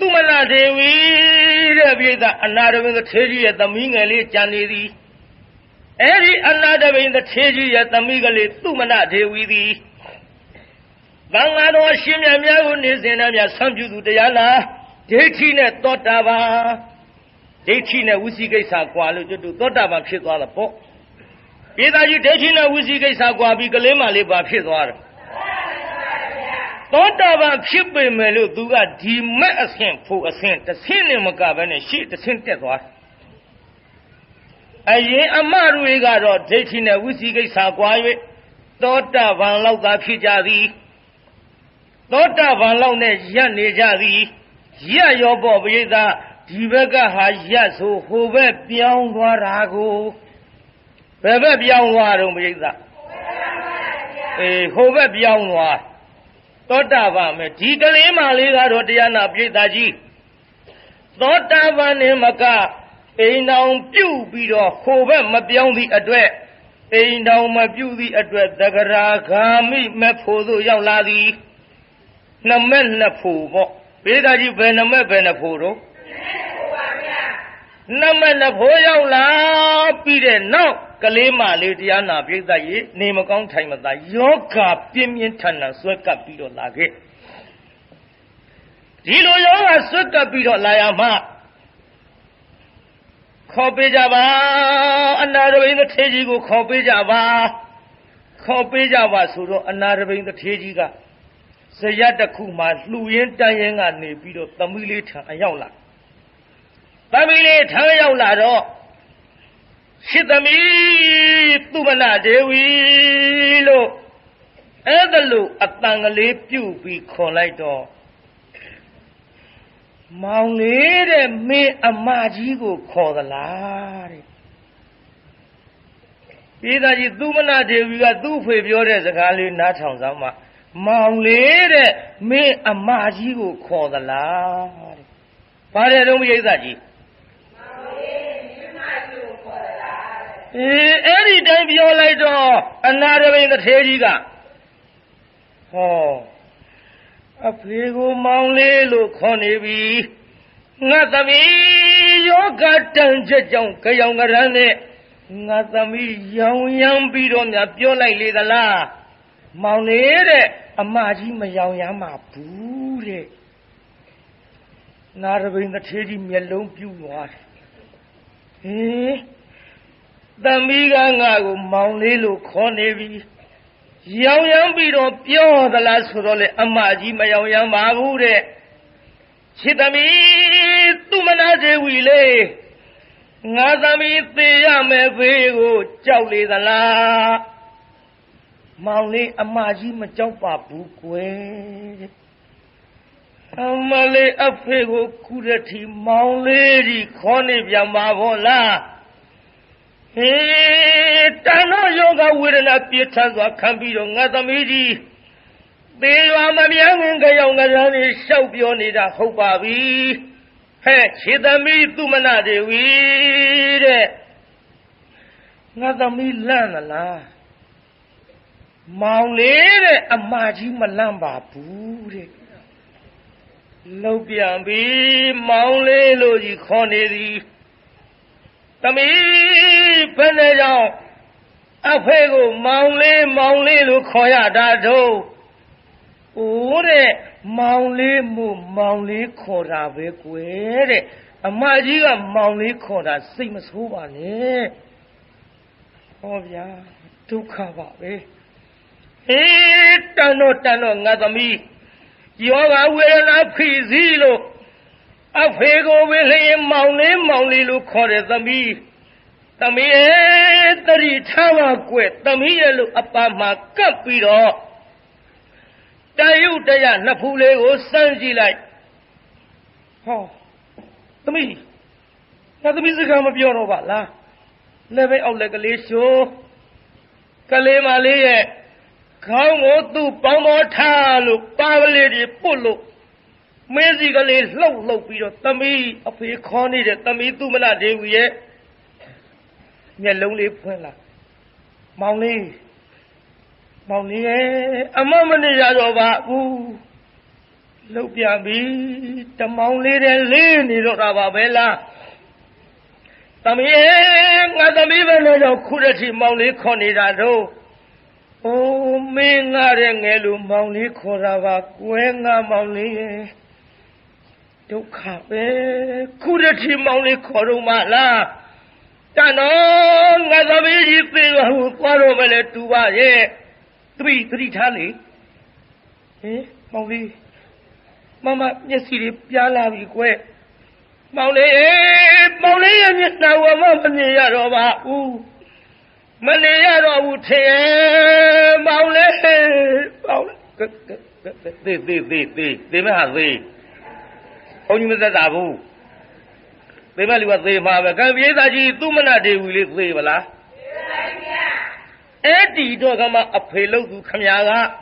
tu mà nà thế vì ra vậy ta anh nào bên cái thế gì tâm ý nghe lấy chẳng lấy gì ấy đi anh nào bên cái thế gì tâm ý cái lấy tu mà nà thế vì gì Bang ano simya mya ko ni sena mya samju tu taya la dethi ne tota ba dethi ne wusi kaisa kwa lo chu tu tota ba phit twa la po Pye da ji dethi ne wusi kaisa kwa bi kale ma le ba phit twa da tota ba phit pe me lo tu ka di mat asin pho asin tasin ne ma ka ba ne shi tasin tet twa Ayin amma ru ga ro dethi ne wusi kaisa kwa ywe tota ba lauk ta phit ja di Tốt ta bằng lâu này dân này ra đi, dân yo bỏ bây giờ đi về cái hai dân số hồ về biang hoa ra cô, về biang hoa rồi bây giờ, hồ về biang hoa, tốt ta bằng mình chỉ cái lấy mà lấy ra rồi thì anh làm bây giờ gì, tốt ta bằng này mà cả, anh nào biểu bị đó hồ về mà biang đi ở đây, anh nào mà biểu đi ở đây, tất cả ra kami mà phô đồ giàu là gì. Nằm men là phù bộ, bây giờ chỉ về nằm men về là phù đó. Nằm men là phù giàu là bị đền nào, cái lấy mà lấy thì anh bây giờ gì, nếu mà con thấy mà ta yoga biên miên thành là suy cả bị đó là cái. Chỉ lo yoga suy cả bị đó là mà. Khó bây giờ ba, anh nào bây giờ thế gì cũng khó bây giờ ba, khó bây giờ ba số đó anh nào bây giờ thế gì cả. Sẽ đặc khu mà lưu yên trái yên ngàn này bị được tâm lý thằng ấy nhau là tâm lý thằng ấy nhau là đó khi tâm lý tu mà là đều ý lo ấy đó lo tăng lấy biểu bị khó lại đó mong lấy để mẹ amma gì cũng khó đó là bây giờ chỉ tu mà là đều ý cái tu phải biểu để cái lấy nát thằng sao mà Mong lấy đấy, mẹ amma gì cũng khó đó là, phải đấy đúng bây giờ gì? Ấy đi biểu lại đó, anh nào bây giờ thế gì cả? Phía cô mong lấy lúc khó này bị, ngã tâm ý yoga trăng chết trong cái dòng cái rắn này, ngã tâm ý yang bị đó nhà biểu lại lấy đó là, mong lấy đấy. Amma ji mà giàu nhà mà bù đấy, na rồi bây giờ thế gì miệt lông piu loa, tâm ý cái ngài cũng mong lấy lúc khó này vì, giàu nhà bị đó piao đó là số đó là amma ji mà giàu nhà mà bù đấy, Chitami, Tumana Wile, Nazami, Theame, Vego, Jolly the La Mauli, Amaji, Majapa, Bukwe Amale, Afego, Kudati, Mauli, Conivia Mavola. Tano yoga with an appearance can be on Nazamidi. They are my young Gayonga, shall be on it a hope of me. Hey, Chidami Tumanade, we Nazami Lana Maule, a Maji Malamba, Puri Lobiambi, Maule, Lodi Connery. Tami Penajao Afego Maule Lukoya Dado Ure Maule Maule Kora Veque Amajiga Maule Kora same as Huvane Oh yeah Tukava Tano Nazami Yoga will not Pizilo Afego will Mauli look the me. The me, the Tawa quit, the me look upon my capido. Dayu Daya Napule or Sanji like. Oh, the me. Now the music of your Ovala. Never out like a leisure. Kalema Lee. Come to Pamota, Pavali, Pulu. Musically low period, Tammy of a corny that Tammy Tumana de we lonely Puella. Mauli, a moment is over. Ooh, Lopia be the Mauli and Lady Rababella. Tammy, Madame even no Kurati Mauli Conidado. Oh, Mingarengelu Mauli Korava, Gwenga Mauli. Dukabe, Kurati Mauli Korumala. Tano, Nazaviji Pilu, Quarovele Tuba, ye. Three tally. Eh, Mauli. Mamma, yes, he Piala, we quit. Mauli, and yes, now a mamma Yarova, ooh. Manayaro would say, Mauli, they may have thee. Only with the Abu. They value what they have. Can be that Tumana de will live. Eddie Dogama a payload to Kamiaga.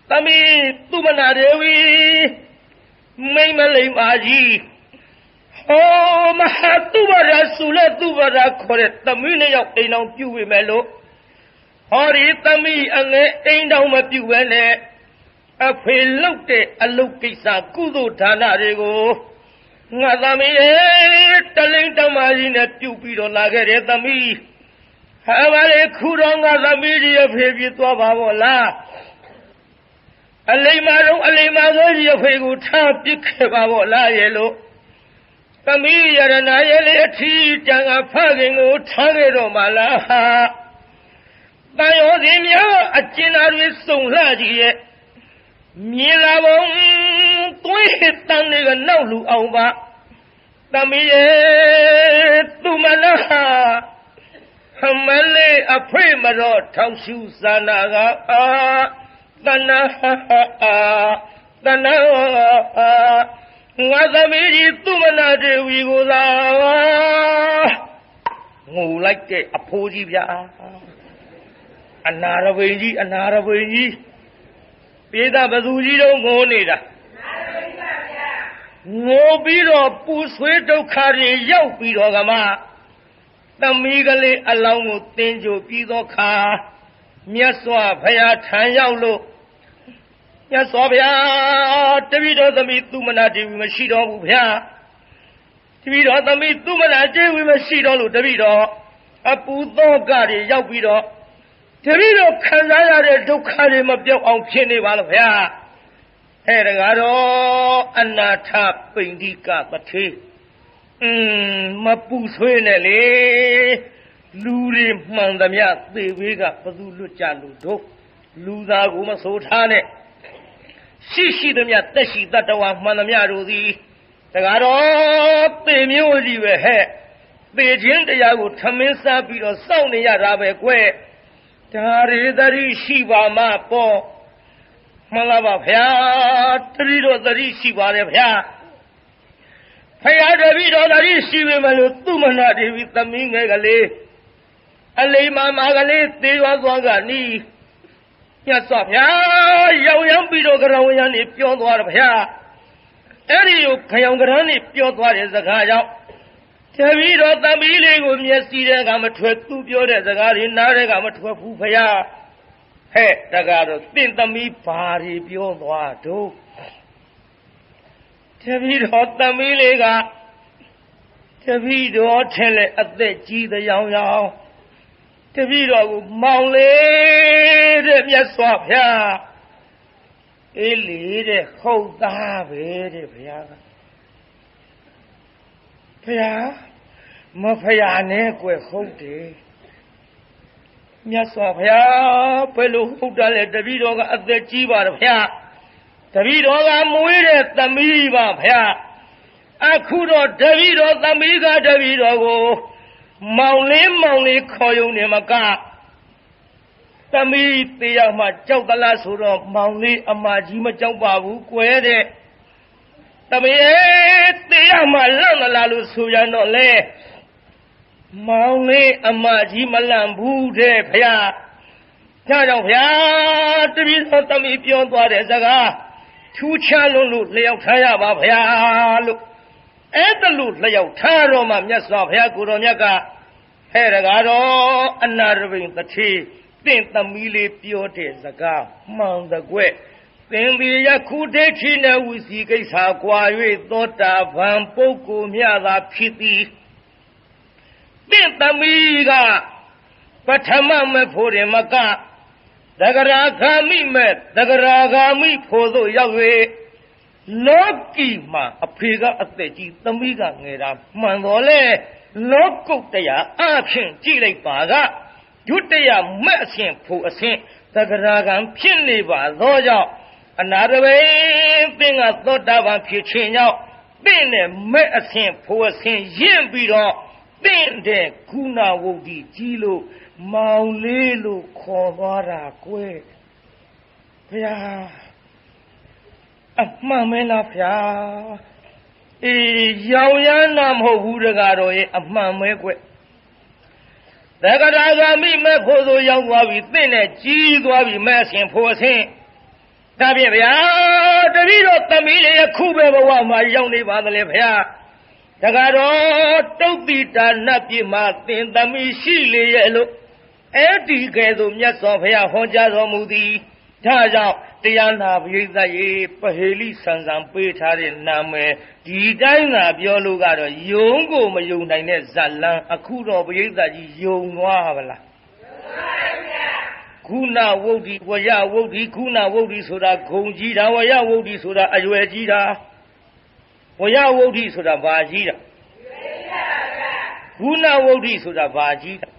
Tami Tumana de we may Malay Maji. Oh, Mahatubara Sula Tubara correct the meaning of a non Pew Mellow. Hori Tami and ain't down with you when a pelote a Lukisa Kudu Tanarigo. Nazami, telling the marine Tupido Nagare Tami. Have a Kuranga the media of heavy to Avola. A layman of Hegu Tapik Avola yellow. Tami and I tea Janga Paging Tangero Malaha. Diodimia, a chinar with so large. Milabong, Twit Taniga Naulu over. Tami Tumana. Hamale a primero, Taushu Sanaga. Dana. Nazamiri Tumana de Vigula. Oh, like the Apodivia. Another way. Peda Bazuji don't go neither. No biro, Pusweto carry Yau Pidogama. The Migale along with Tenjo Pidoka. Miaswa, Paya Tanyaulo. Yasovia, Davido the Mitumanati, we must sheet on Upia. Davido the Mitumanati, we must sheet on Davido. A Pudo Gadi, Yapido. Davido Canada to carry him up there on Kenny Valvia. Heragado, Anata, Pindica, Pati. Mapu Swinelli, Luri Mandamia, the Vega, Pazulu Chaludo, Luda Guma Sotane. ရှိသမျှတက်ရှိတတ္တဝါမှန်သမျှတို့သည်တကားတော့သေမျိုးကြီးပဲဟဲ့သေခြင်းတရားကိုထမင်းစားပြီးတော့စောင့်နေရတာပဲကွယ်ဒါရီသတိရှိပါမှပေါ့မှန်လားပါဗျာတတိတော့သတိရှိပါတယ်ဗျာဖယားတပည့်တော်သတိရှိပေမဲ့လို့သူမနာဒေဝီသမီးငယ်ကလေးအလိမ္မာမကလေးသေသွားသွားကနီးမြတ်စွာဘုရားရောင်ရမ်းပြီးတော့ကရဝရနေပြောသွားတယ်ဗျာအဲ့ဒီကိုခရောင်ကရမ်းနေပြောသွားတဲ့စကားကြောင့်တပည့်တော်သမီးလေးကိုမျက်စိထဲကမထွက်သူပြောတဲ့စကားတွေနားထဲကမထွက်ဘူးဘုရားဟဲ့တကားတော့တင့်သမီးဘာတွေပြောသွားတော့တပည့်တော်သမီးလေးကတပည့်တော်ထင်လေအသက်ကြီးတဲ့ရောင်ရောင်တပည့်တော်ကိုမောင်လေးတဲ့မြတ်စွာဘုရားအေးလေတဲ့ဟုတ်သားပဲတဲ့ဘုရားကဘုရားမဖယားနဲ့ကွယ်ဟုတ်တယ်မြတ်စွာဘုရားဘယ်လိုဟုတ်တယ်လဲတပည့်တော်ကအသက်ကြီးပါတယ်ဘုရားတပည့်တော်ကမွေးတဲ့သမီးပါဘုရားအခုတော့တပည့်တော်သမီးကတပည့်တော်ကိုမောင်လေးခေါ်ယုံနေမကသမီးတရားမှကြောက်သလားဆိုတော့မောင်လေးအမကြီးမကြောက်ပါဘူးကွယ်တဲ့သမီးတရားမှလန့်မလားလို့ဆိုရတော့လေမောင်လေးအမကြီးမလန့်ဘူးတဲ့ဘုရားဒါကြောင့်ဘုရားတပည့်တော်သမီးပြောသွားတဲ့စကားထူးခြားလို့လျှောက်ထားရပါဘုရားလို့အဲ့ဒါလို့လျှောက်ထားတော့မှမြတ်စွာဘုရားကိုတော်မြတ်ကဟဲ့တကားတော့အနာရဘိန်တတိတင့်သမီးလေးပြောတဲ့စကားမှန်တကွယ်သင်ဒီယခုဒိဋ္ဌိနဲ့ဝိစီကိစ္စကွာ၍သောတာပန်ပုဂ္ဂိုလ်မြတ်သာဖြစ်သည်တင့်သမီးကပထမမဲ့ဖို့တယ်မကသဂရာဂာမိမဲ့သဂရာဂာမိဖို့သို့ရောက်၍လောကီမှာအဖေကအသက်ကြီးသမီးကငယ်တာမှန်တော်လေလောကုတ္တရာအဖြစ်ကြည့်လိုက်ပါကဒုတိယမဲ့အရှင်ဖို့အရှင်သဂရာဂံဖြစ်နေပါသောကြောင့်အနာရဝေသင်ကသောတာပန်ဖြစ်ခြင်းကြောင့်သင်နဲ့မဲ့အရှင်ဖို့အရှင်ရင့်ပြီးတော့သင်တဲ့ကုဏဝုဒ္ဓီကြီးလို့မောင်လေးလို့ခေါ်သွားတာကွယ်ဘုရားအမှန်မဲလားဗျာအေးရောင်ရမ်းတာမဟုတ်ဘူးတကားတော့ရဲ့အမှန်မဲကွယ်သက္ကရာဂာမိမဲ့ဖို့ဆိုရောက်သွားပြီသင်နဲ့ကြီးသွားပြီမဲ့အရှင်ဖို့အရှင်ဒါဖြင့်ဗျာတပည့်တော်သမီးလေးယခုပဲဘဝမှာရောက်နေပါသလဲဗျာတကားတော့တုတ်တိတာနတ်ပြည်မှာသင်သမီးရှိလေရဲ့လို့အဲ့ဒီကဲ့သို့မြတ်စွာဘုရားဟောကြားတော်မူသည်ဒါကြောင့်တရားနာပရိသတ်ရေပဟေလိဆန်ဆန်ပေးထားတဲ့နာမည်ဒီတိုင်းသာပြောလို့ကတော့ယုံကိုမယုံနိုင်တဲ့ဇလံအခုတော့ပရိသတ်ကြီးယုံသွားပါလားခုနဝုဒ္ဓိဝရဝုဒ္ဓိခုနဝုဒ္ဓိဆိုတာဂုံကြီးတာဝရဝုဒ္ဓိဆိုတာအရွယ်ကြီးတာဝရဝုဒ္ဓိဆိုတာဘာကြီးတာခုနဝုဒ္ဓိဆိုတာဘာကြီးတာ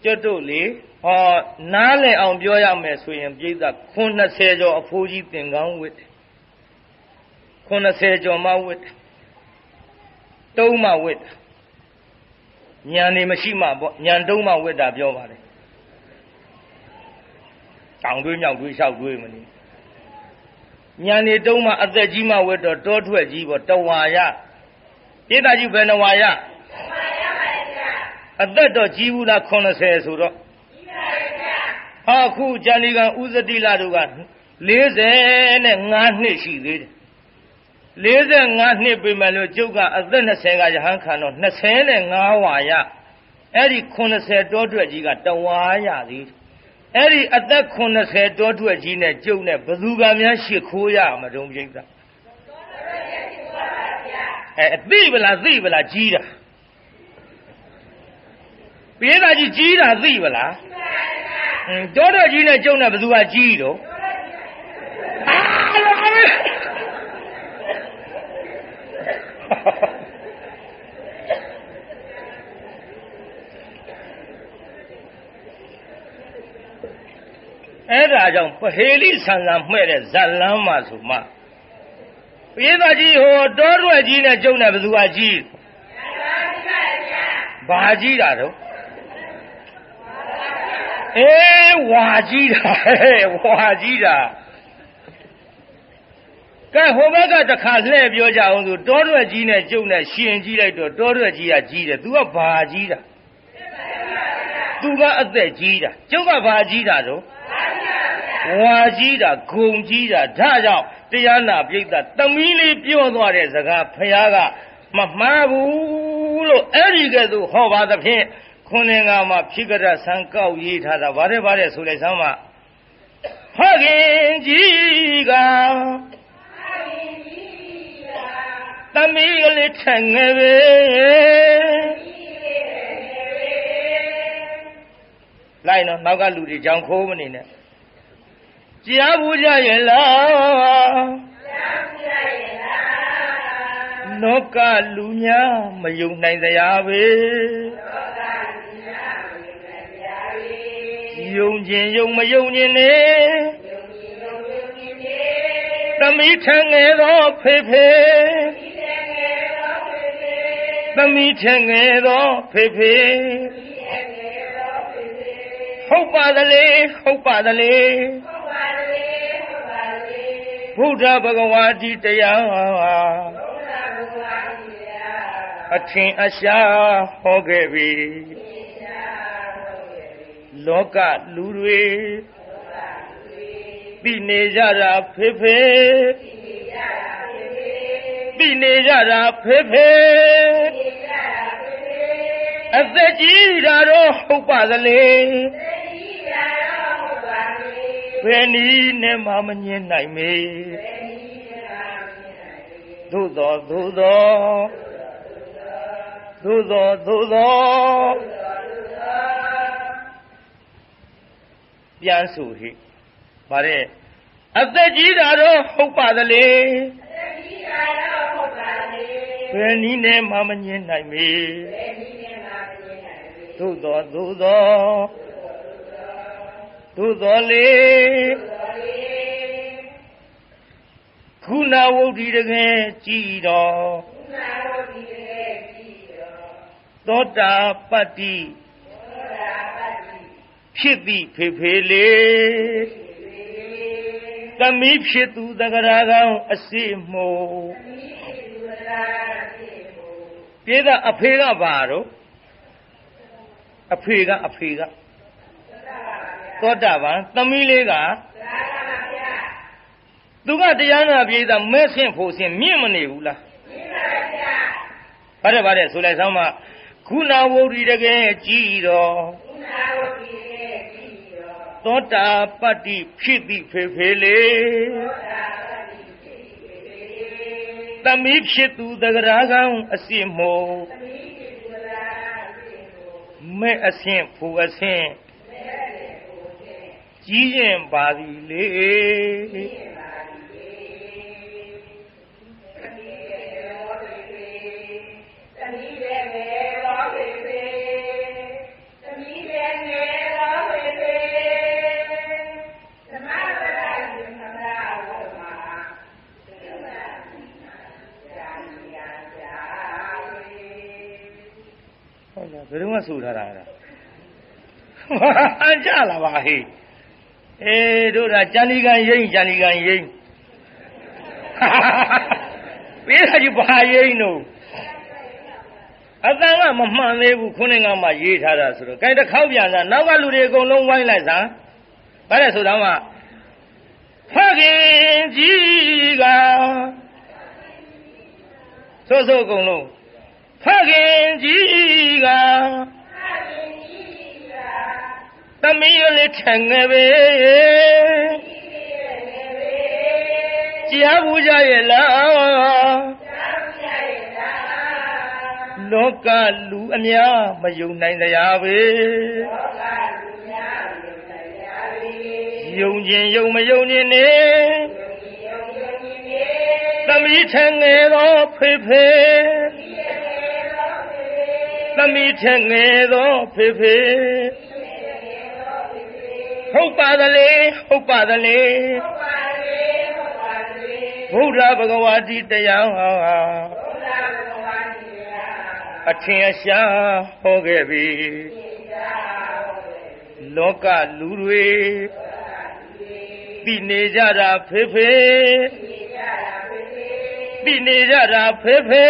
ကျွတ်တို့လေဟောနားလည်အောင်ပြောရမယ်ဆိုရင်ပြိဿ90ကျော်အဖိုးကြီးသင်္ကန်းဝတ်90ကျော်မှဝတ်တုံးမှဝတ်ညံနေမရှိမှပေါ့ညံတုံးမှဝတ်တာပြောပါတယ်တောင်တွေးမြောက်တွေးလျှောက်တွေးမနေညံနေတုံးမှအသက်ကြီးမှဝတ်တော့တောထွက်ကြီးပေါ့တဝါရပြိဿကြီးဘယ်နှဝါရအသက်တော့ကြီးဘူးလား90ဆိုတော့ဟာခုဇာတိကဥဇတိလတို့က45နှစ်ရှိသေးတယ်45နှစ်ပြီမဲ့လို့ကျုပ်ကအသက်20ကရဟန်းခံတော့25ဝါရအဲ့ဒီ90တောထွက်ကြီးကတဝါရသေးတယ်အဲ့ဒီအသက်90တောထွက်ကြီးနဲ့ကျုပ်နဲ့ဘသူကများရှ िख ိုးရမတုံးပြိဿသိပလားကြီးတာပြေးတာကြီးတာသိပလားတောတော်ကြီးနဲ့ကျုံနဲ့ဘသူကကြီးတော့အဲ့ဒါ ကြောင့်ပဟေလိဆန်ဆန်မှဲ့တဲ့ဇတ်လန်းမှာဆိုမှပိဿကြီးဟိုတောရွက်ကြီးနဲ့ကျုံတဲ့ဘသူကကြီးဘာကြီးတာတော့ဝါကြီးတာဝါကြီးတာကဲဟိုဘက်ကတခါလှည့်ပြောကြအောင်ဆိုတောရွက်ကြီးနဲ့ကျုံတဲ့ရှင်ကြီးလိုက်တော့တောရွက်ကြီးကကြီးတယ် तू ကဘာကြီးတာ तू ကအသက်ကြီးတာကျုပ်ကဘာကြီးတာတော့ဝါကြီးတာဂုံကြီးတာဒါကြောင့်တရားနာပိဋကသမီးလေးပြောသွားတဲ့စကားဖယားကမမှားဘူးလို့အဲ့ဒီကဲ့သို့ဟောပါသဖြင့်ခွန်းငါမှာဖြစ်ကြတဲ့ဆံကောက်ရေးထားတာဗါတဲ့ဆိုလိုက်စမ်းပါဖခင်ကြီးကသမီးကလေးထငယ်ပဲလိုက်နော်နောက်ကလူတွေကြောင်ခိုးမနေနဲ့ကြားဘူးကြရဲ့လားလောကလူများမယုံနိုင်တရားပဲယုံခြင်းယုံမယုံခြင်းနဲ့သမီးထငယ်သောဖေဖေသမီးထငယ်သောဖေဖေဟုတ်ပါသလေဟုတ်ပါသလေဘုရားဘဂဝါဒီတရားအထင်အရှားဟောခဲ့ပြီလောကလူတွေပြီးနေကြတာဖေဖေပြီးနေကြတာဖေဖေအသက်ကြီးတာတော့ဟုတ်ပါသလေဘယ်နည်းနဲ့မှမငြင်းနိုင်မေသို့သောပြန်ဆိုဟိဗါတဲ့အသက်ကြီးတာတော့ဟုတ်ပါသလေဘယ်နည်းနဲ့မှမငြင်းနိုင်မေသို့သောလေခုနာဝုဒ္ဓိတကယ်ကြည်တော်သောတာပတ္တိဖြစ်သည်ဖေဖေလေသမီးဖြစ်သူသက္ကရာကောင်အစီမို့ပြေးကအဖေကဘာတော့အဖေကသောတာပန်သမီးလေးကသူကတရားနာပြေးတာမဲဆင့်ဖို့ဆင့်မြင့်မနေဘူးလားမြင့်ပါဗျာဗါတဲ့ဆိုလိုက်ဆောင်မခုနာဝုဒ္ဓိတကယ်ကြည်တော်သောတာပတ္တိဖြစ်သည်ဖေဖေလေသမီးဖြစ်သူသက္ကရာကောင်အစီမို့မဲအဆင့်ဖို့အဆင့်ကြီးရင်ပါသည်လေဘယ်တော့မှဆိုထားတာလဲအကြလာပါဟေးတို့ကကြံဒီကန်ရိမ့်ပေးတာကြီးဘာရိမ့်တို့အတန်ကမမှန်သေးဘူးခုနကမှရေးထားတာဆိုတော့ကြိုင်တစ်ခေါက်ပြန်စားနောက်ကလူတွေအကုန်လုံးဝိုင်းလိုက်စားဘာလဲဆိုတော့မှဖခင်ကြီးကဆိုအကုန်လုံးဖခင်ကြီးကသမီးလေးထငယ်ပဲကြားဘူးကြရဲ့လားလောကလူအများမယုံနိုင်တရားပဲယုံခြင်းယုံမယုံခြင်းနဲ့သမီးထငယ်သောဖေဖေသမီးထငယ်သောဖေဖေ ဟုတ်ပါသလေဟုတ်ပါသလေဘုရားဘဂဝါတိတရားဟာအထင်ရှားဟောခဲ့ပြီလောကလူတွေသိနေကြတာဖေဖေသိနေကြတာဖေဖေ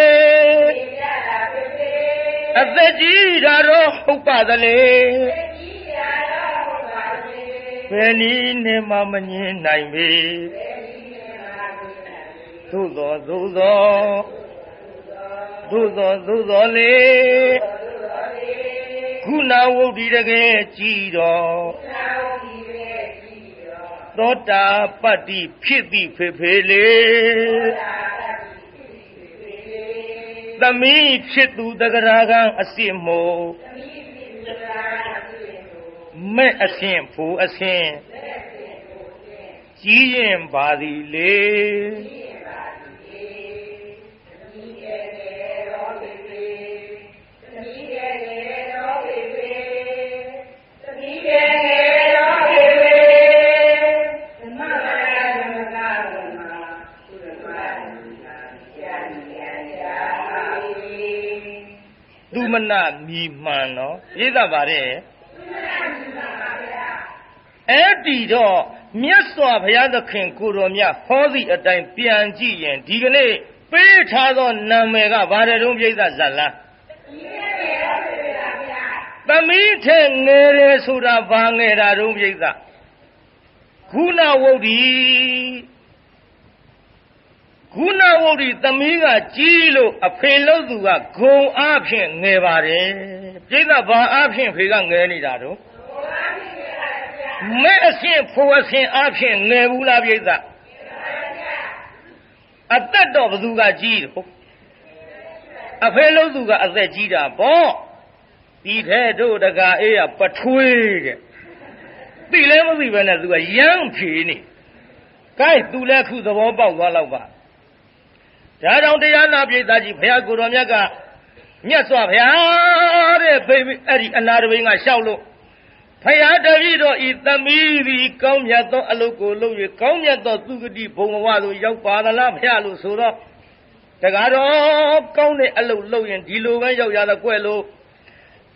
အသက်ကြီးတာတော့ဟုတ်ပါသလေဘယ်နည်းနဲ့မှမငြင်းနိုင်ပေသို့သောလေခုနဝုဒ္ဓိတကယ်ကြည်တော်သောတာပတ္တိဖြစ်သည်ဖေဖေလေသမီးဖြစ်သူတဂရကံအစစ်မို့မဲ့အရှင်ဖို့အရှင်ကြီးရင်ပါသည်လေသူမနာမြည်မှန်နော်ပြည့်သပါတယ်အဲ့ဒီတော့မြတ်စွာဘုရားသခင်ကိုတော်မြတ်ဟောသည့်အတိုင်းပြန်ကြည့်ရင်ဒီကနေ့ပေးထားသောနာမည်ကဘာတဲ့တုံးပြိဿဇတ်လားသမီးထဲငယ်တယ်ဆိုတာဘာငယ်တာတုံးပြိဿခုနဝုဒ္ဓိသမီးကကြီးလို့အဖေလို့သူကဂုံအားဖြင့်ငယ်ပါတယ်ပြိဿဘာအားဖြင့်ဖေကငယ်နေတာတော့မဲ့အရှင်ဖို့အရှင်အားဖြင့်ငယ်ဘူးလားပြိဿအသက်တော့ဘသူကကြီးတော့အဖေလို့သူကအသက်ကြီးတာပေါ့ဒီထဲတို့တကာအေးကပထွေးတဲ့သိလဲမသိပဲနဲ့သူကရမ်းဖြေနေကဲသူလည်းခုသဘောပေါက်သွားတော့ပါဒါကြောင့်တရားနာပိဋကကြီးဘုရားကိုယ်တော်မြတ်ကမြတ်စွာဘုရားတဲ့အဲ့ဒီအနာတပိန်ကလျှောက်လို့ဘုရားတပည့်တော်ဤသမီးသည်ကောင်းမြတ်သောအလုပ်ကိုလုပ်၍ကောင်းမြတ်သောသူဂတိဘုံဘဝသို့ရောက်ပါသလားဘုရားလို့ဆိုတော့တကားတော့ကောင်းတဲ့အလုပ်လုပ်ရင်ဒီလိုပဲရောက်ရတဲ့ကွယ်လို့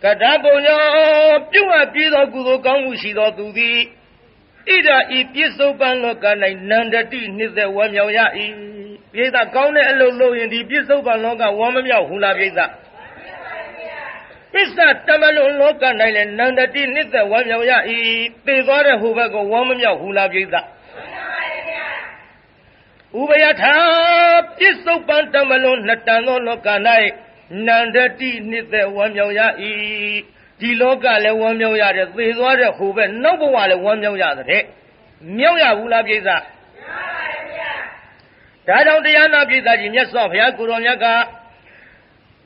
ကတ္တပုံညောပြုတ်အပ်ပြီးသောကုသိုလ်ကောင်းမှုရှိသောသူသည်ဣဒာဤပြစ္ဆုတ်ပံလောက၌နန္ဒတိနှစ်သက်ဝမ်းမြောက်ရ၏ပြိဿကောင်းတဲ့အလုပ်လုပ်ရင်ဒီပြစ္ဆုတ်ပံလောကဝမ်းမမြောက်ဘူးလားပြိဿပစ္စတမလုံလောက၌လည်းနန္ဒတိနှစ်သက်ဝမ်းမြောက်ရ၏သေသွားတဲ့ဟိုဘက်ကဝမ်းမမြောက်ဘူးလားပြိဿဥပယထာပြစ္ဆုတ်ပံတမလုံနှစ်တန်သောလောက၌နန္ဒတိနှစ်သက်ဝမ်းမြောက်ရ၏ဒီလောကလည်းဝမ်းမြောက်ရတယ်သေသွားတဲ့ဟိုဘက်နောက်ဘဝလည်းဝမ်းမြောက်ရတဲ့မြောက်ရဘူးလားပြိဿဒါကြောင့်တရားနာပိဋကကြီးမြတ်စွာဘုရားကိုယ်တော်မြတ်က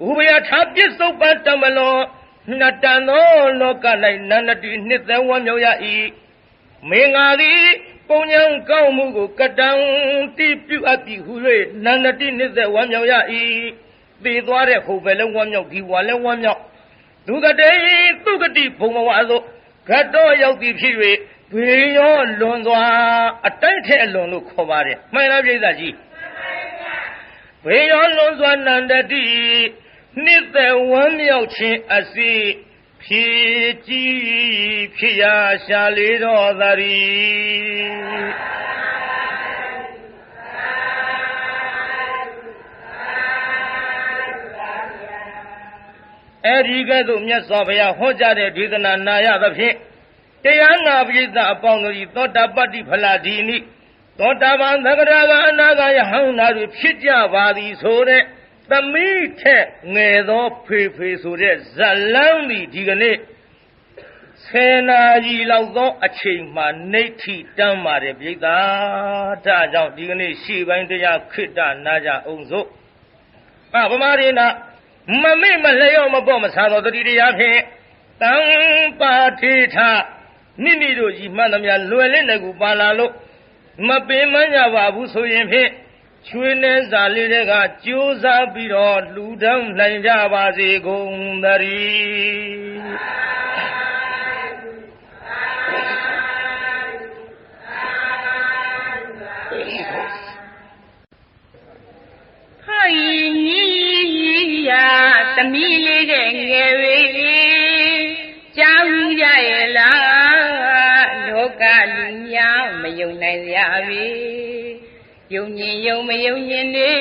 ဥပယထာပြစ္ဆုတ်ပံတမလောနှစ်တန်သောလောက၌နန္ဒတိနှစ်သက်ဝမ်းမြောက်ရ၏မင်္ဂသည်ပုံညာကောင်းမှုကိုကတံတိပြုအပ်သည်ဟု၍နန္ဒတိနှစ်သက်ဝမ်းမြောက်ရ၏သေသွားတဲ့ဟိုဘက်လည်းဝမ်းမြောက်ဒီဘဝလည်းဝမ်းမြောက်ဒုက္ကတေသုကတိဘုံဘဝသို့ဂတ်တော်ရောက်သည်ဖြစ်၍ဘေရောလွန်စွာအတိုက်ထဲအလွန်လို့ခေါ်ပါတယ်မှန်လားပြိဿကြီးဘေရောလွန်စွာနန္ဒတိနှစ်သက်ဝမ်းမြောက်ခြင်းအစီဖြည့်ကြည်ဖြစ်ရာရှာလေတော်သတည်းအဲ့ဒီကဲ့သို့မြတ်စွာဘုရားဟောကြားတဲ့ဒေသနာနာရသဖြင့်တရားနာပိဋကအပေါင်းတို့ဤသောတာပတ္တိဖလာဒီနိသောတာပန်သက္ကရာကအနာဂယဟောင်းနာတွေဖြစ်ကြပါသည်ဆိုတဲ့သမီးထက်ငယ်သောဖေဖေဆိုတဲ့ဇလန်းသည်ဒီကနေ့10 နာရီလောက်သောအချိန်မှနေထိတမ်းပါတယ်ပိဋကဒါကြောင့်ဒီကနေ့ရှေ့ပိုင်းတရားခိတ္တနာကြအောင်စို့ဗမာရိနာမမေ့မလျော့မပေါ့မစားသောတတိတရားဖြင့်တံပါထေထမိမိတို့ကြီးမှန်သမျှလွယ်လင့်တဲ့ကူပါလာလို့မပင်မညပါဘူးဆိုရင်ဖြင့်ချွေးနှဲစာလေးတွေကကြိုးစားပြီးတော့လှူဒန်းနိုင်ကြပါစေကုန်သတည်း သမီးလေးတဲ့ငယ်ဝေးကြောက်ရရဲ့လားလောကလူများမယုံနိုင်ရပြီယုံရင်ယုံမယုံရင်လေ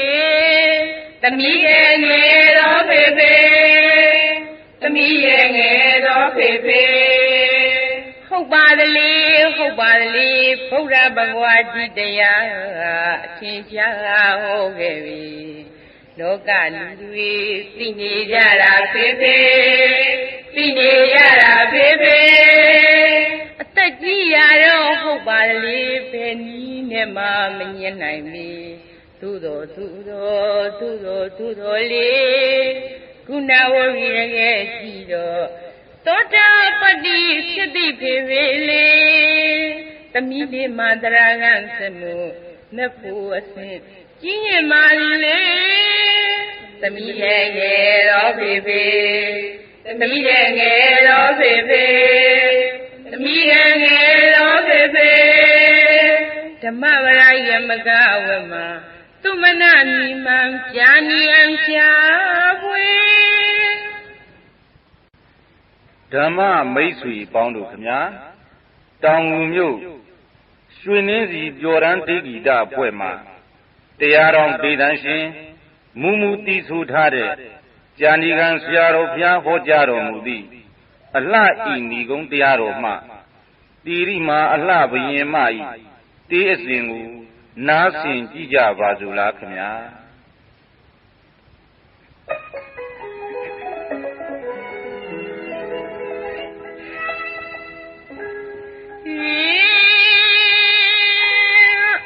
သမီးရဲ့ငယ်တော်ဖေဖေသမီးရဲ့ငယ်တော်ဖေဖေဟုတ်ပါသလေဗုဒ္ဓဘဂဝါကြီးတရားအထင်ရှားဟောခဲ့ပြီလောကလူတွေသိနေကြတာဖေဖေသိနေကြတာဖေဖေအသက်ကြီးရတော့ဟုတ်ပါလေဘယ်နည်းနဲ့မှမညင်နိုင်ပြီသို့တော်လေကုဏဝရီရဲ့ကြည်တော့သောတာပတ္တိဖြစ်သည့်ဖေဖေလေသမီးလေးမန္တရာကံစမှုနတ်ဖို့အစဉ်ကြီးရင်မာလေသမီးရဲ့ငယ်တော်ဖေဖေသမီးရဲ့ငယ်တော်ဖေဖေသမီးရဲ့ငယ်တော်ဖေဖေဓမ္မဝရယမကဝမသူမနာနိမံပြာနိယံရှာပွေဓမ္မမိတ်ဆွေပေါင်းတို့ခမညာတောင်ငူမြို့ရွှေနှင်းစီပျော်ရန်တေဂီတအဖွဲ့မှာတရားတော်ဒေသရှင်မူတီဆူထားတဲ့ဂျာနီကန်ဆရာတော်ဘုရားဟောကြားတော်မူသည့်အလှဤဏီကုံတရားတော်မှတိရိမာအလှဘယင်မဤတေးအစဉ်ကိုနားဆင်ကြည့်ကြပါစို့လားခမညာ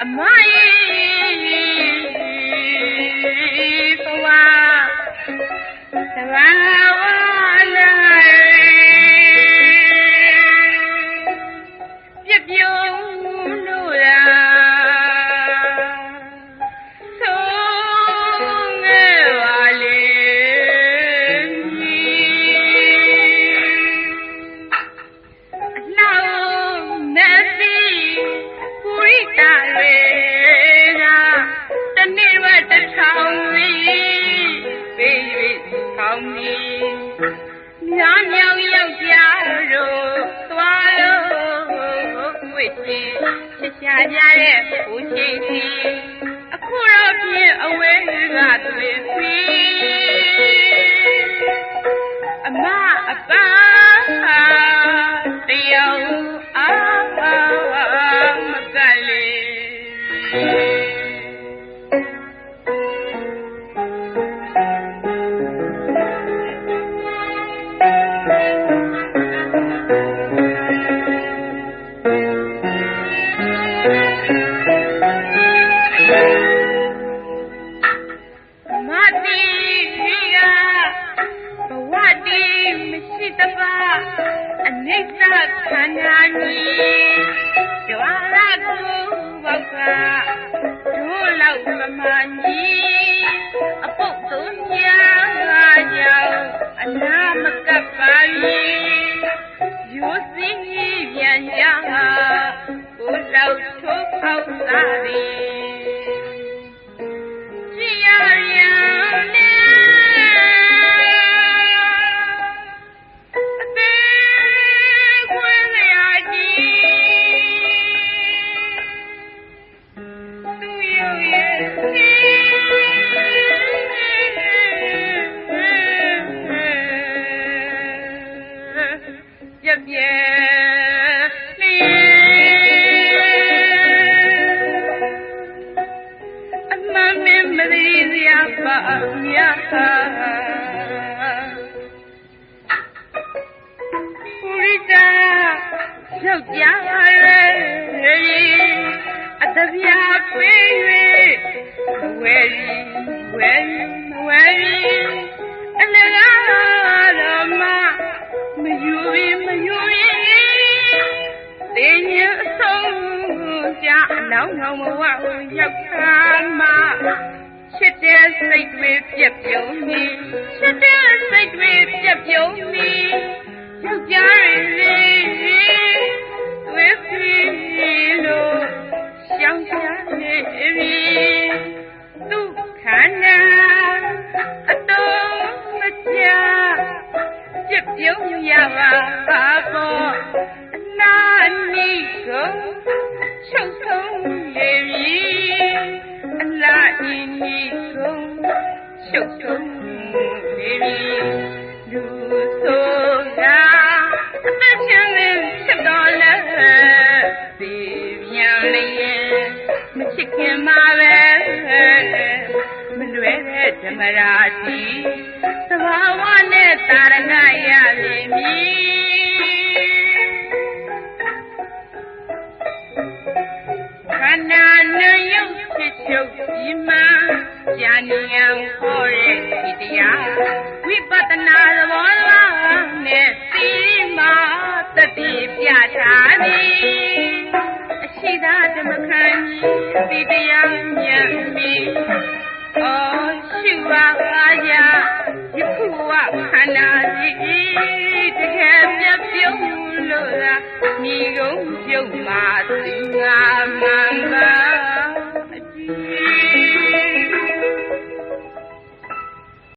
အမရဲ့ဘဝသဘာဝလာပြပြုံးလို့ရာဆုံးငယ်ပါလေအလောက်နဲ့စီပုရိတာလေကတနေ့ဝတ်တစ်ထောင်လေးပေး၍ကောင်းပြီမြောင်ယောက်ျားတို့သွားလို့ဝိစီချစ်ရှာကြရဲ့ဘုရှိစီအခုတော့ဖြင့်အဝဲကတွေ့ပြီအမအပါတယောက်မကလေးအနိစ္စခန္ဓာကြီးဒွါရကုဘောကဒုလောက်မမကြီးအပုတ်သုံးညာကြောင့်အနာမကပ်ပါ၏ရိုးစင်းကြီးပြန်ကြကိုလောက်ထိုးပေါက်သားသည်ကြည်ရရနဲ့ယောက်ျားရဲ့အတပြားပေး၍ဝဲရီအလကားတော်မယူတင်းရအဆုံးကြအလောင်းတော်မဝရောက်ခါမှာချစ်တဲ့စိတ်တွေပြက်ပြုံးနေယောက်ျားဝဲစီလို့ရှောင်းချနေပြီဒုက္ခနာအတော်မကြ လာအင်းကြီးကုန်ချုပ်ထုံးနေပြီလူဆိုတာအသက်ရှင်နေဖြစ်တော်လဲဒီပြန်လေးရဲ့မချစ်ခင်မှာပဲမလွယ်တဲ့ဓမ္မရာတိသဘာဝနဲ့တာရဏရလိမ့်မည်ခန္ဓာနှယုတ်ဖြစ်ချုပ်ဒီမှာဉာဏ်ဉာဏ်ဟောတဲ့ဒီတရားဝိပဿနာသဘောလားနဲ့သိမှတတိပြထားသည်အရှိသာဓမ္မခံဒီတရားဉာဏ်မီအော်ရှိပါအားရယခုဝခန္ဓာစီတကယ်ပြပြုံးလို့လားညီကုန်ပြုံးမှာသူငါမှန်ပါ